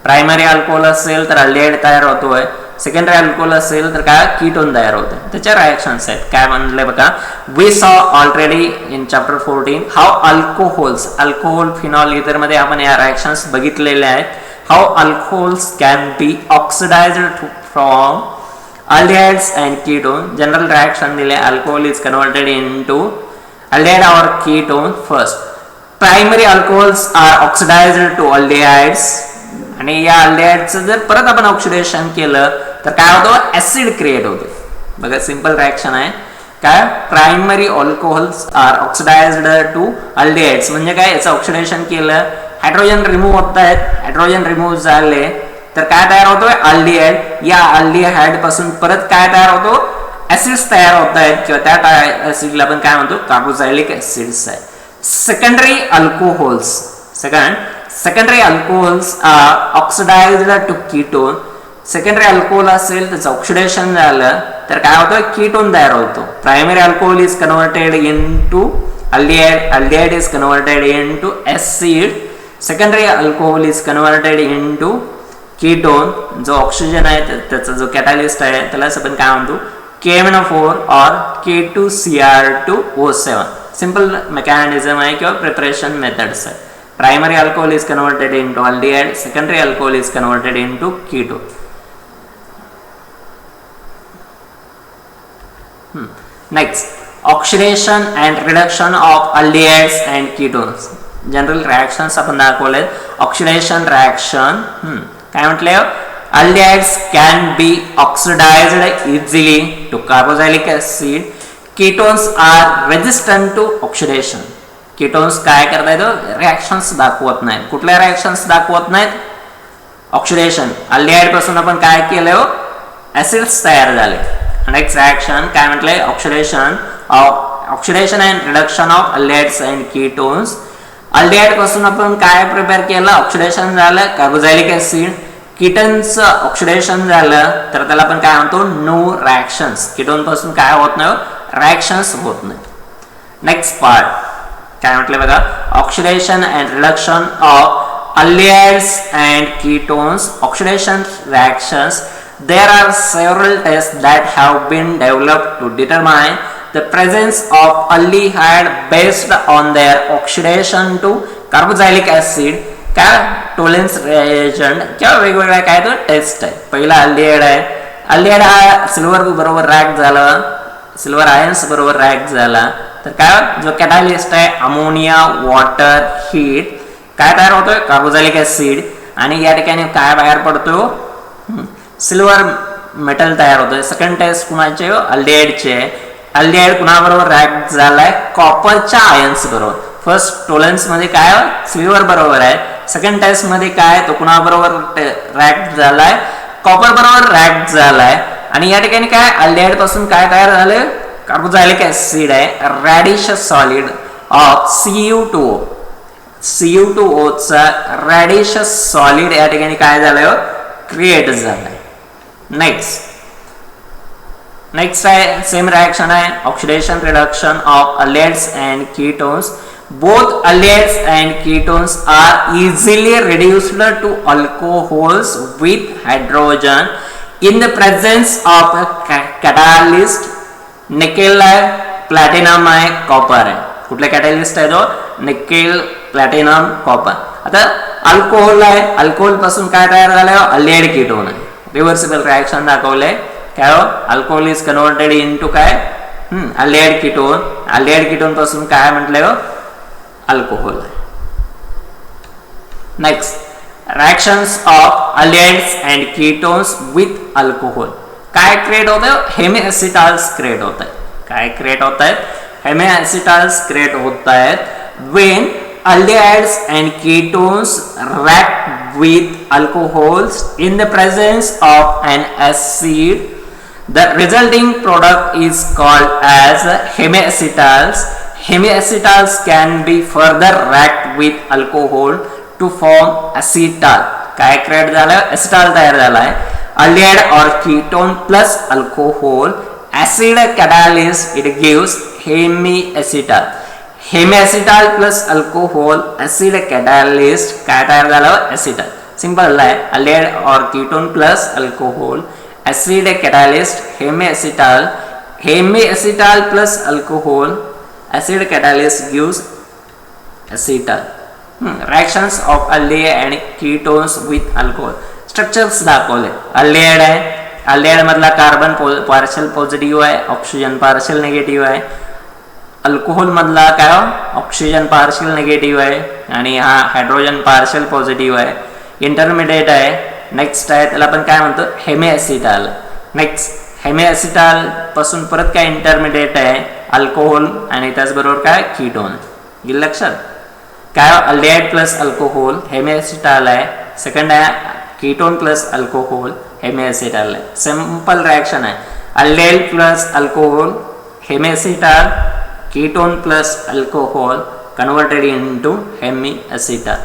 S1: प्रायमरी अल्कोहोल असेल तर अल्डिहाइड तयार होतोय, सेकंडरी अल्कोहोल असेल तर काय कीटोन तयार होते. त्याच्या रिएक्शन्स आहेत काय म्हणले बघा. We saw already in chapter 14 how alcohols alcohol phenol ether मध्ये आपण या रिएक्शन्स बघितलेल्या आहेत. How alcohols can be oxidised from aldehydes and ketone. General reaction दिले alcohol is converted into aldehyde और ketone. First primary alcohols are oxidised to aldehydes आणि या अल्डिहाइडचं जर परत आपण ऑक्सिडेशन केलं तर काय होतं ऍसिड क्रिएट होते. बघा सिंपल रिएक्शन आहे काय primary alcohols are oxidised to aldehydes म्हणजे काय याचं ऑक्सिडेशन केलं हायड्रोजन रिमूव्ह होत आहेत. हायड्रोजन रिमूव्ह झाले तर काय तयार होतोय अल्डिहाइड. या अल्डिहाइड पासून परत काय तयार होतो ऍसिड्स तयार होत आहेत किंवा त्या ऍसिडला आपण काय म्हणतो कार्बोक्सिलिक ऍसिड्स आहे. Secondary alcohols secondary alcohols are oxidized to ketone. Secondary alcohol असेल त्याचं ऑक्सिडेशन झालं तर काय होतं कीटोन तयार होतो. Primary alcohol is converted into aldehyde, aldehyde is converted into acid. Secondary alcohol is converted into ketone. जो ऑक्सिजन आहे त्याचा जो कॅटॅलिस्ट आहे त्यालाच आपण काय म्हणतो KMnO4 और K2Cr2O7. सिंपल मेकॅनिझम आहे किंवा प्रिपरेशन मेथड्स आहे. Primary alcohol is converted into aldehyde, secondary alcohol is converted into ketone. Next, oxidation and reduction of aldehydes and ketones. General reactions आपण दाखवले. Oxidation reaction काय म्हटले aldehydes can be oxidized easily to carboxylic acid. Ketones are resistant to oxidation. Ketones काय करता येतं reactions दाखवत नाहीत. कुठल्या रिएक्शन्स दाखवत नाहीत ऑक्सिडेशन. अल्डिहाइड पासून आपण काय केलं ऍसिड्स तयार झाले. नेक्स्ट रिएक्शन काय म्हटलंय oxidation and reduction of aldehydes and ketones. Aldehyde पासून आपण काय प्रिपेअर केलं ऑक्सिडेशन झालं कार्बोक्सिलिक ऍसिड. कीटोनचं ऑक्सिडेशन झालं तर त्याला आपण काय म्हणतो नो रिएक्शन्स. कीटोन पासून काय होत नाही रिएक्शन्स होत नाही. नेक्स्ट पार्ट काय म्हटलं बघा oxidation and reduction of aldehydes and ketones. Oxidation reactions. There are several test that have been developed to determine the presence of aldehyde based on their oxidation to carboxylic acid. काय Tollens reagent किंवा वेगवेगळ्या काय तो taste आहे. पहिला aldehyde आहे. Aldehyde हा silver बरोबर रॅक झाला, सिल्वर आयन्स बरोबर रॅक झाला तर काय जो कॅटॅलिस्ट आहे अमोनिया वॉटर हीट काय तयार होतोय कार्बोक्सिलिक ऍसिड आणि या ठिकाणी काय बाहेर पडतो सिल्वर मेटल तयार होतोय. सेकंड टेस्ट कुणाचे अल्डिहाइडचे. अल्डिहाइड कुणाबरोबर रॅक झालाय कॉपरच्या आयन्स बरोबर. फर्स्ट टोलेन्स मध्ये काय सिल्वर बरोबर आहे. सेकंड टेस्ट मध्ये काय तो कुणाबरोबर रॅक झालाय कॉपर बरोबर रॅक झालाय आणि या ठिकाणी काय अल्डिहाइड पासून काय तयार झाले कार्बोक्झिलिक ऍसिड आहे radish solid of Cu2O. Cu2O चा रॅडिश सॉलिड या ठिकाणी काय झालंय क्रिएट झालंय. नेक्स्ट आहे सेम रिएक्शन आहे oxidation reduction of aldehydes and ketones. Both aldehydes and ketones are easily reduced to alcohols with hydrogen in the presence of a catalyst. Nickel आहे, platinum आहे, copper आहे. कुठला कॅटलिस्ट आहे तो nickel platinum copper. आता alcohol आहे, alcohol पासून काय तयार झालंय अल्डिहाइड कीटोन आहे. रिव्हर्सिबल रिएक्शन दाखवलंय काय अल्कोहोल इज कन्वर्टेड इनटू काय अल्डिहाइड कीटोन. अल्डिहाइड कीटोन पासून काय म्हटलंय अल्कोहोल आहे. Next reactions of aldehydes and ketones with alcohol. काय क्रिएट होत आहे हेमिएसिटाल्स क्रिएट होत आहेत. काय क्रिएट होत आहेत हेमिएसिटाल्स क्रिएट होत आहेत when aldehydes and ketones react with alcohols in the presence of an acid. The resulting product is called as hemiacetals. Hemiacetals can be further react with alcohol to form acetal. काय create झालं acetal तयार झालाय aldehyde और ketone plus alcohol acid catalyst it gives hemiacetal. Hemiacetal plus alcohol acid catalyst काय तयार झालं acetal. Simple आहे aldehyde और ketone plus alcohol acid catalyst hemiacetal. Hemiacetal plus alcohol acid catalyst gives acetal. Reactions of aldehyde and ketones with alcohol. Structures दाखवले. Aldehyde आहे, aldehyde मधला carbon partial positive आहे, oxygen partial negative आहे. Alcohol मधला काय oxygen partial negative आहे आणि हा हायड्रोजन पार्शियल पॉझिटिव्ह आहे. इंटरमिडिएट आहे. नेक्स्ट आहे त्याला आपण काय म्हणतो हेमिएसिटाल. नेक्स्ट हेमिएसिटाल पासून परत काय इंटरमिडिएट आहे अल्कोहोल आणि त्याचबरोबर काय कीटोन. गेलं लक्षात काय अल्डिहाइड प्लस अल्कोहोल हेमिएसिटाल आहे. सेकंड आहे कीटोन प्लस अल्कोहोल हेमिएसिटाल आहे. सिंपल रिएक्शन आहे aldehyde plus alcohol hemiacetal ketone plus alcohol converted into hemiacetal.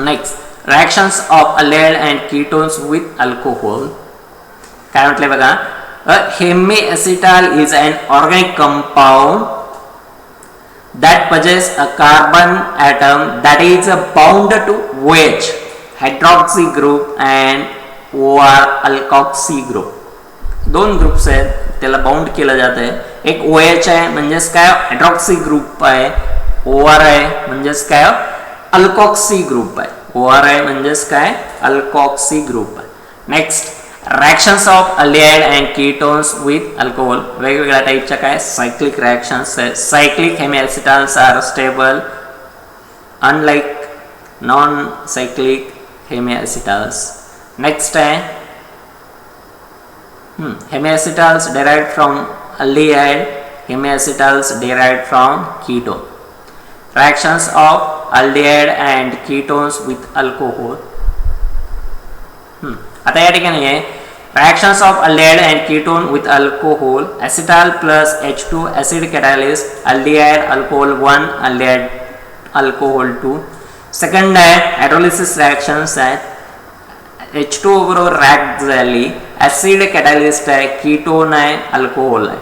S1: Next reactions of aldehyde and ketones with alcohol. काय म्हटले बघा hemiacetal is an organic compound that possess a carbon atom that is bound to OH hydroxy group and OR alkoxy group. दोन groups आहेत त्याला bound केलं जात आहे. एक OH आहे म्हणजेच काय हायड्रॉक्सी ग्रुप आहे. OR आहे म्हणजेच काय अल्कॉक्सी ग्रुप आहे. OR आहे म्हणजेच काय अल्कॉक्सी ग्रुप आहे. Next reactions of aldehyde and ketones with alcohol. वेगवेगळ्या टाइपच्या काय सायक्लिक रिएक्शन्स आहेत. Cyclic hemiacetals are stable unlike non cyclic hemiacetals. Next आहे hemiacetals derived from aldehyde, हेमिएसिटाल्स derived from ketone. Reactions of aldehyde and ketones with alcohol. आता या ठिकाणी आहे reactions of aldehyde and ketone with alcohol. acetal plus H2 acid catalyst aldehyde alcohol 1 aldehyde alcohol 2. Second आहे hydrolysis reactions आहेत H2 बरोबर react झाली acid catalyst आहे ketone आहे अल्कोहोल आहे.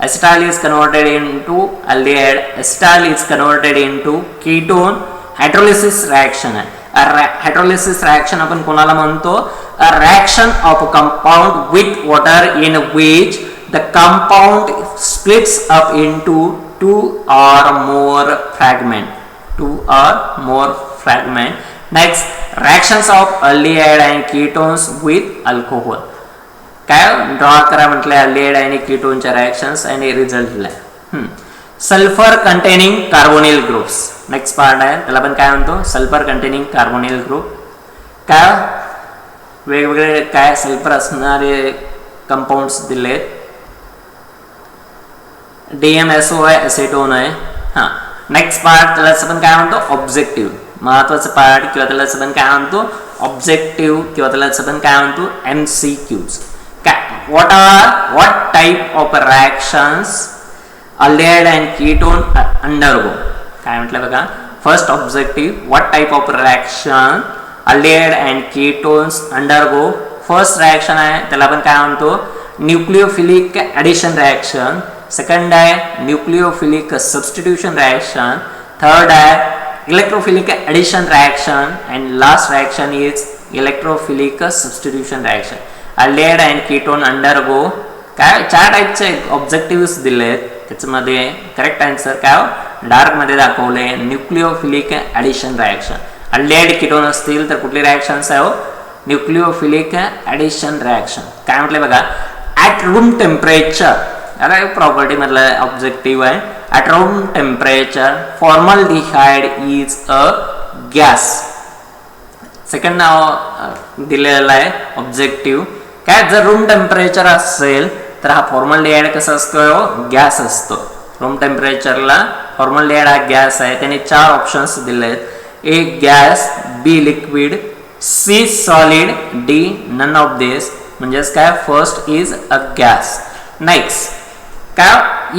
S1: acetal is converted into aldehyde, acetal is converted into ketone. Hydrolysis reaction आहे. Hydrolysis reaction आपण कोणाला म्हणतो a reaction of a compound with water in which the compound splits up into two or more fragment. Next reactions of aldehyde and ketones with alcohol. काय draw करा म्हटलं aldehyde आणि कीटोनच्या reactions आणि result दिलाय. Sulphur containing carbonyl groups. Next part आहे त्याला आपण काय म्हणतो सल्फर कंटेनिंग कार्बोनिल ग्रुप. काय वेगवेगळे काय सल्फर असणारे कंपाऊंड्स दिलेत. DMSO आहे एसिटोन आहे. हां नेक्स्ट पार्ट त्याला आपण काय म्हणतो ऑब्जेक्टिव्ह महत्वाचं पार्ट किंवा त्याला आपण काय म्हणतो ऑब्जेक्टिव्ह किंवा त्याला आपण काय म्हणतो MCQs. काय what type of reactions aldehyde and ketone undergo. काय म्हटलं बघा, first objective, what type of reaction aldehyde and ketones undergo. First reaction आहे त्याला आपण काय म्हणतो, न्यूक्लियोफिलिक ॲडिशन रिएक्शन. सेकंड आहे न्यूक्लियोफिलिक सबस्टिट्यूशन रिएक्शन. थर्ड आहे electrophilic addition reaction. And last reaction is electrophilic substitution reaction. aldehyde and ketone undergo काय 4 टाईपचे objective दिलेत. त्याच्यामध्ये करेक्ट आन्सर काय डार्क मध्ये दाखवले, nucleophilic addition reaction. aldehyde ketone असतील तर कुठली रिएक्शन्स आहे, न्यूक्लियोफिलिक ॲडिशन रिएक्शन. काय म्हटलं बघा, ॲट रूम टेम्परेचर, आता प्रॉपर्टी मधलं ऑब्जेक्टिव्ह आहे. At room temperature formaldehyde is a gas. Second नाव दिलेलं आहे ऑब्जेक्टिव्ह. काय जर रूम टेम्परेचर असेल तर हा फॉर्मल्डिहाइड कसा असतो, गॅस असतो. रूम टेम्परेचरला फॉर्मल्डिहाइड हा गॅस आहे. त्याने 4 ऑप्शन्स दिले आहेत. A gas, B liquid, C solid, D none of this. म्हणजेच काय first is a gas. Next काय,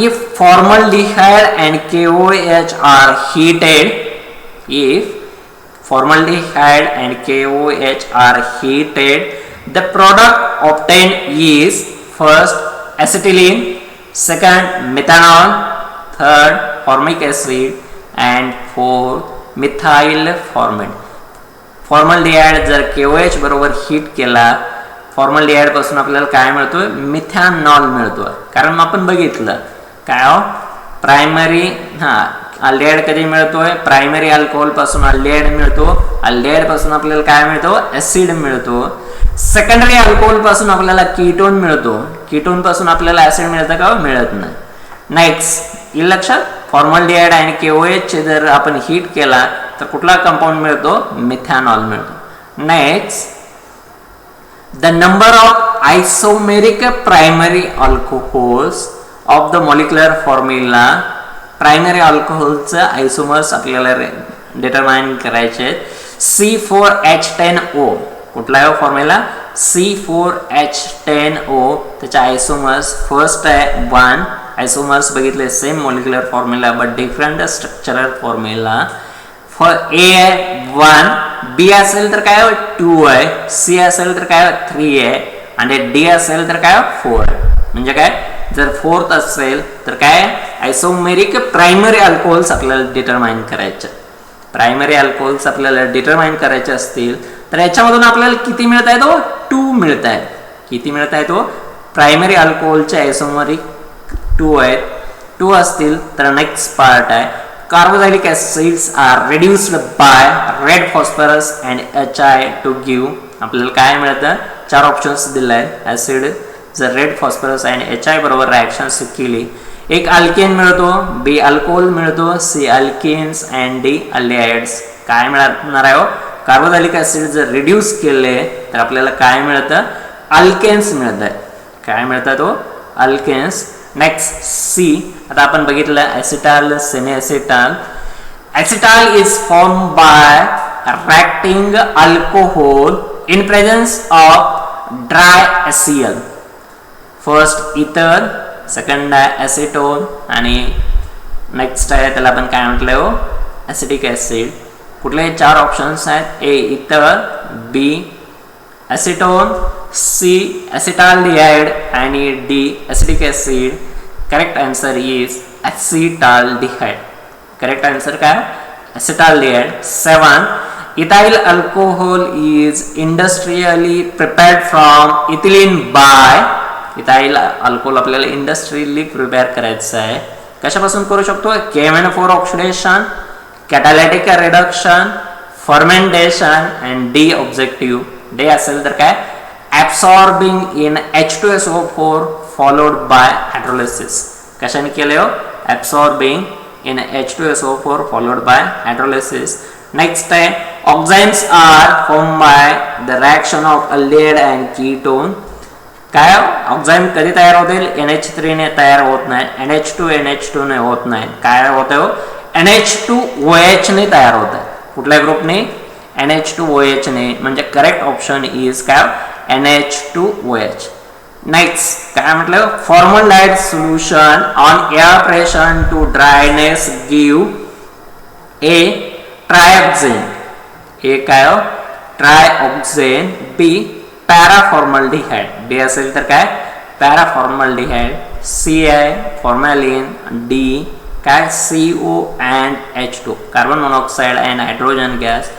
S1: if formaldehyde and KOH are heated, if formaldehyde and KOH are heated, the product obtained is first acetylene, second methanol, third formic acid, and fourth methyl formate. Formaldehyde जर KOH बरोबर heat केला, formaldehyde पासून आपल्याला काय मिळतोय, methanol मिळतोय. कारण आपण बघितलं काय प्रायमरी अल्डिहाइड कधी मिळतोय, प्रायमरी अल्कोहोल पासून अल्डिहाइड मिळतो. अल्डिहाइड पासून आपल्याला काय मिळतो, ऍसिड मिळतो. सेकंडरी अल्कोहोल पासून आपल्याला कीटोन मिळतो. कीटोन पासून आपल्याला ऍसिड मिळतं का, मिळत नाही. नेक्स्ट लक्षात, फॉर्मल्डिहाइड आणि KOH जर आपण हीट केला तर कुठला कंपाऊंड मिळतो, मिथॅनॉल मिळतो. Next, the number of isomeric primary alcohols of the molecular formula. Primary अल्कोहोलचं आयसोमर्स आपल्याला डिटरमाइन करायचे. C4H10O कुठला आहे फॉर्म्युला, C4H10O. त्याच्या आयसोमर्स फर्स्ट आहे 1. आयसोमर्स बघितले same molecular formula but different structural formula. A आहे 1, B असेल तर काय 2 आहे, C असेल तर काय 3 आहे, आणि D असेल तर काय 4. म्हणजे काय, जर 4th असेल तर काय आयसोमेरिक प्रायमरी अल्कोहोल्स आपल्याला डिटरमाइन करायचे. प्रायमरी अल्कोहोल्स आपल्याला डिटरमाइन करायचे असतील तर याच्यामधून आपल्याला किती मिळत आहे, तो 2 मिळत आहे. किती मिळत आहे, तो प्रायमरी अल्कोहोलचे आयसोमेरिक 2 आहेत. 2 असतील तर नेक्स्ट पार्ट आहे, carboxylic acids are reduced by red phosphorus and HI to give. आपल्याला काय मिळतं, 4 ऑप्शन्स दिले आहेत. ऍसिड जर रेड फॉस्फरस अँड HI बरोबर रिएक्शन्स केली, एक अल्केन मिळतो, बी अल्कोहोल मिळतो, C alkenes and D aldehydes. काय मिळणार आहे, कार्बोक्सिलिक ऍसिड जर रिड्यूस केले तर आपल्याला काय मिळतं, अल्केन्स मिळत आहे. काय मिळतं, तो अल्केन्स. नेक्स्ट सी, आता आपण बघितलं acetal, semi acetal. Acetal is form by reacting alcohol in presence of dry HCl. First ether, second आहे ॲसिटोन, आणि नेक्स्ट आहे त्याला आपण काय म्हटलं, ॲसिटिक ॲसिड. कुठले 4 ऑप्शन्स आहेत, ए इथर, बी ॲसिटोन, सी ॲसिटाल्डिहाइड आणि D acetic acid. Correct answer is acetaldehyde. Correct answer काय, acetaldehyde. 7, ethyl alcohol is industrially prepared from ethylene by. Ethyl alcohol आपल्याला इंडस्ट्रियली प्रिपेअर करायचं आहे. कशापासून करू शकतो, KMnO4 oxidation, catalytic reduction, fermentation and D objective. D असेल तर काय, absorbing in H2SO4 followed by hydrolysis. कशाने केले हो, absorbing in H2SO4 followed by hydrolysis. Next आहे oximes are form by the reaction of aldehyde and ketone. काय ऑक्झाइम कधी तयार होतील, NH3 ने तयार होत नाही, NH2 ने होत नाही. काय होतं हो, NH2OH ने तयार होत आहे. कुठल्या ग्रुपने, NH2OH ने. म्हणजे करेक्ट ऑप्शन इज काय, NH2OH. नेक्स्ट काय म्हटलं, formalised solution on air pressure to dryness give a trioxane, A काय ट्रायऑक्सेन, बी पॅराफॉर्मल्डिहाइड, बी असेल तर काय पॅराफॉर्मल्डिहाइड, सी आहे फॉर्मॅलिन, डी काय CO and H2 carbon monoxide and hydrogen gas.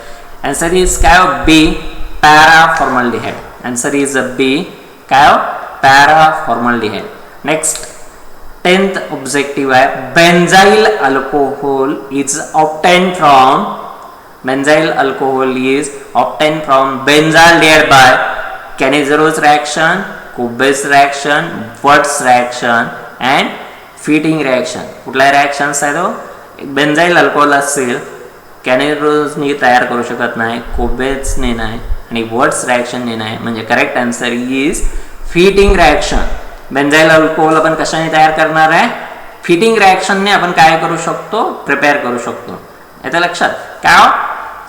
S1: Answer is काय बी पॅराफॉर्मल्डिहाइड. आन्सर इज बी काय पॅराफॉर्मल्डिहाइड. नेक्स्ट 10th ऑब्जेक्टिव्ह आहे, benzyl alcohol is obtain from, benzyl alcohol is obtain from benzaldehyde by Cannizzaro's reaction, Kolbe's reaction, Wurtz reaction and Fittig reaction. कुठल्या reactions आहे तो, बेन्झाइल alcohol असेल कॅनिझरोजनी तयार करू शकत नाही, कोबेसने नाही आणि वर्ट्स रिएक्शनने नाही, म्हणजे correct answer is Fittig reaction. Benzyl alcohol आपण कशाने तयार करणार आहे, फीटिंग रिएक्शनने आपण काय करू शकतो, प्रिपेअर करू शकतो. येतं लक्षात. काय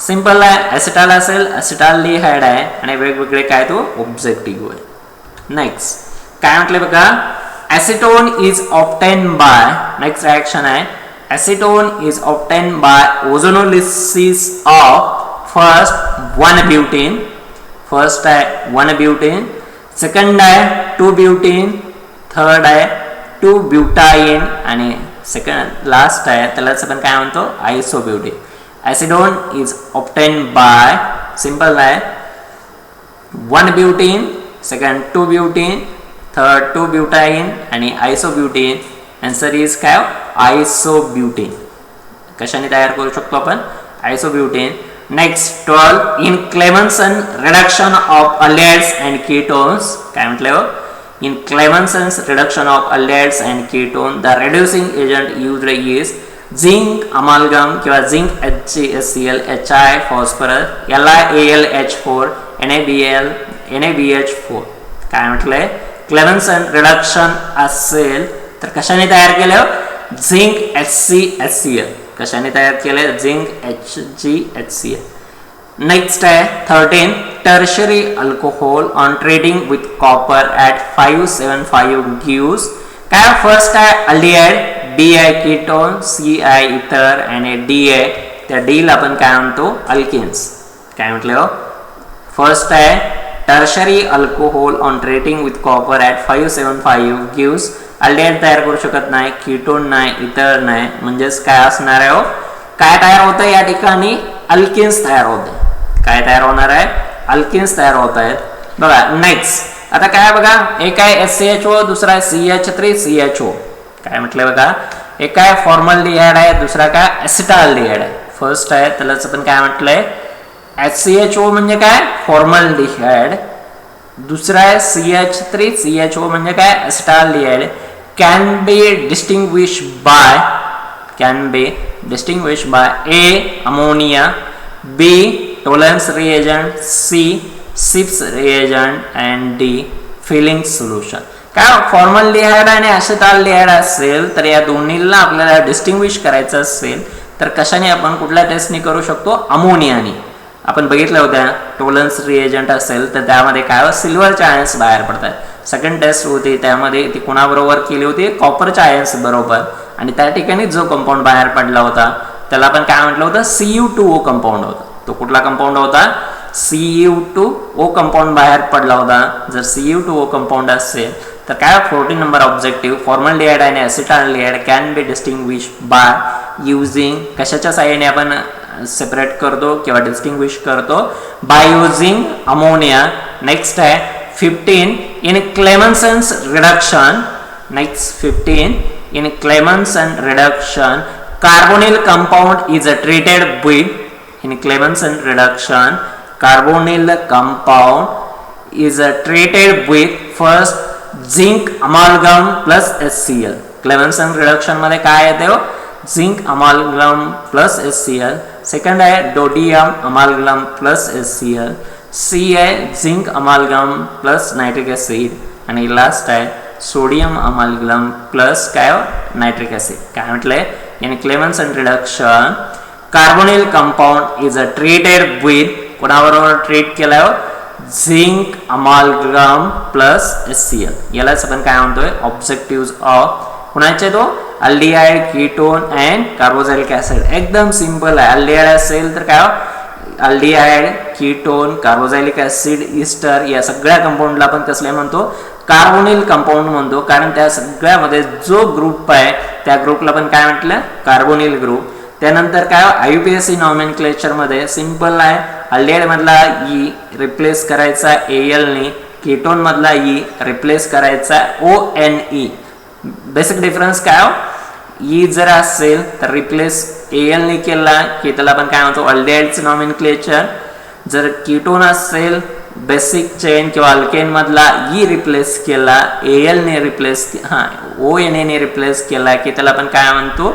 S1: सिंपल आहे, ॲसिटाल असेल ॲसिटाल्डिहाइड आहे आणि वेगवेगळे काय तो ऑब्जेक्टिव्ह आहे. नेक्स्ट काय म्हटले बघा, acetone is obtain by, next reaction आहे, acetone is obtain by ozonolysis of first 1 butene, first आहे 1 ब्यूटेन, सेकंड आहे 2 ब्यूटेन, थर्ड आहे 2 ब्युटाईन आणि सेकंड लास्ट आहे त्यालाच आपण काय म्हणतो isobutene. Acetone is obtain by simple आहे 1 butene, second 2 butene, third 2 butyne आणि आयसोब्युटेन. आन्सर इज काय आयसोब्युटेन. कशाने तयार करू शकतो आपण, isobutene. Next 12 in Clemmensen reduction of aldehydes and ketones, काय म्हटलं, in Clemmensen's reduction of aldehydes and ketone the reducing agent used is zinc amalgam किंवा zinc HgScl, HI phosphorus, LiAlH4, NaBH4. काय म्हटलंय, क्लेमन्सन रिडक्शन असेल तर कशाने तयार केलं, झिंक HcHCl, कशाने तयार केलं, झिंक HgHCl. नेक्स्ट आहे 13 tertiary alcohol on trading with copper at 575 gives, काय फर्स्ट आहे अल्डिहाइड, बी आहे कीटोन, सी आहे इथर आणि डी आहे, त्या डीला आपण काय म्हणतो अल्केन्स. काय म्हटलं, फर्स्ट आहे tertiary alcohol on trading with copper at 575 gives, aldehyde तयार करू शकत नाही, कीटोन नाही, इतर नाही, म्हणजेच काय असणार आहे, काय तयार होतं या ठिकाणी, अल्केन्स तयार होते. काय तयार होणार आहे, अल्केन्स तयार होत आहेत. बघा नेक्स्ट आता काय बघा, एक आहे SCHO, दुसरा आहे CH3CHO. काय म्हटलंय बघा, एक आहे फॉर्मल्डिहाइड आहे, दुसरा काय ॲसिटाल्डिहाइड आहे. फर्स्ट आहे त्यालाच आपण काय म्हटलंय HCHO म्हणजे काय फॉर्मल्डिहाइड, दुसरा आहे CH3CHO म्हणजे काय acetaldehyde. Can be distinguished by A ammonia, B Tollens reagent, C Schiff's reagent and D Fehling solution. काय फॉर्मल्डिहाइड आणि ॲसिटाल्डिहाइड असेल तर या दोन्हीला आपल्याला डिस्टिंग्विश करायचं असेल तर कशाने आपण कुठल्या टेस्टने करू शकतो, अमोनियाने. आपण बघितलं होत्या टोलन्स रिएजंट असेल तर त्यामध्ये काय सिल्वरचे आयन्स बाहेर पडतात. सेकंड टेस्ट होती त्यामध्ये ती कोणाबरोबर केली होती, कॉपरच्या आयन्स बरोबर, आणि त्या ठिकाणी जो कंपाऊंड बाहेर पडला होता त्याला आपण काय म्हटलं होतं, Cu2O कंपाऊंड होता. तो कुठला कंपाऊंड होता, Cu2O कंपाऊंड बाहेर पडला होता. जर Cu2O कंपाऊंड असेल तर काय 14 नंबर ऑब्जेक्टिव्ह, फॉर्मल्डिहाइड आणि acetaldehyde can be distinguished by using, कशाच्या साहाय्याने आपण सेपरेट करतो किंवा डिस्टिंग्विश करतो, बाय युझिंग अमोनिया. नेक्स्ट आहे 15 in Clemmensen's reduction, next 15 in Clemmensen reduction carbonyl compound is treated with, in Clemmensen reduction carbonyl compound is treated with first zinc amalgam plus HCl. Clemmensen reduction मध्ये काय येते, zinc amalgam plus HCl. Second आहे sodium amalgam plus HCl. C आहे zinc amalgam plus nitric acid आणि last आहे sodium amalgam plus काय nitric acid. काय म्हटलंय, in Clemmensen reduction carbonyl compound is treated with, कोणाबरोबर ट्रीट केलं, झिंक अमालगम प्लस HCl यालाच आपण काय म्हणतोय ऑब्जेक्टिव्ह ऑफ कुणाचे तो aldehyde ketone and carboxylic acid. एकदम सिंपल आहे. अल्डिहाइड असेल तर काय aldehyde ketone carboxylic acid Easter या सगळ्या कंपाऊंडला आपण कसले म्हणतो कार्बोनिल कंपाऊंड म्हणतो, कारण त्या सगळ्यामध्ये जो ग्रुप आहे त्या ग्रुपला आपण काय म्हटलं कार्बोनिल ग्रुप. त्यानंतर काय IUPAC नॉमेनक्लेचर मध्ये सिंपल आहे. अल्डिहाइड मधला ई रिप्लेस करायचा AL ने, कीटोन मधला ई रिप्लेस करायचा ONE. बेसिक डिफरन्स काय ई जर असेल तर रिप्लेस AL ने केला की त्याला आपण काय म्हणतो अल्डिहाइडचं नॉमेनक्लेचर. जर कीटोन असेल बेसिक चेन किंवा अल्केन मधला ई रिप्लेस केला AL ने रिप्लेस ONA ने रिप्लेस केला की त्याला आपण काय म्हणतो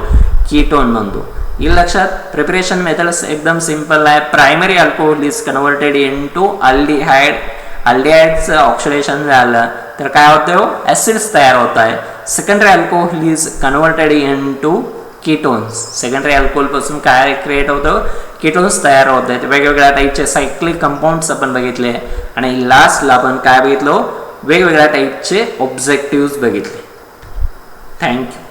S1: कीटोन म्हणतो. हे लक्षात. प्रिपरेशन मेथड एकदम सिंपल आहे. Primary alcohol is converted into aldehyde. अल्डिहाइडचं ऑक्सिडेशन झालं तर काय होतं ऍसिड्स तयार होत आहे. Secondary alcohol is converted into ketones. Secondary alcohol पासून काय क्रिएट होतं कीटोन्स तयार होत आहेत. वेगवेगळ्या टाईपचे सायक्लिक कंपाऊंड्स आपण बघितले आणि लास्टला आपण काय बघितलं वेगवेगळ्या टाईपचे ऑब्जेक्टिव्ह बघितले. थँक्यू.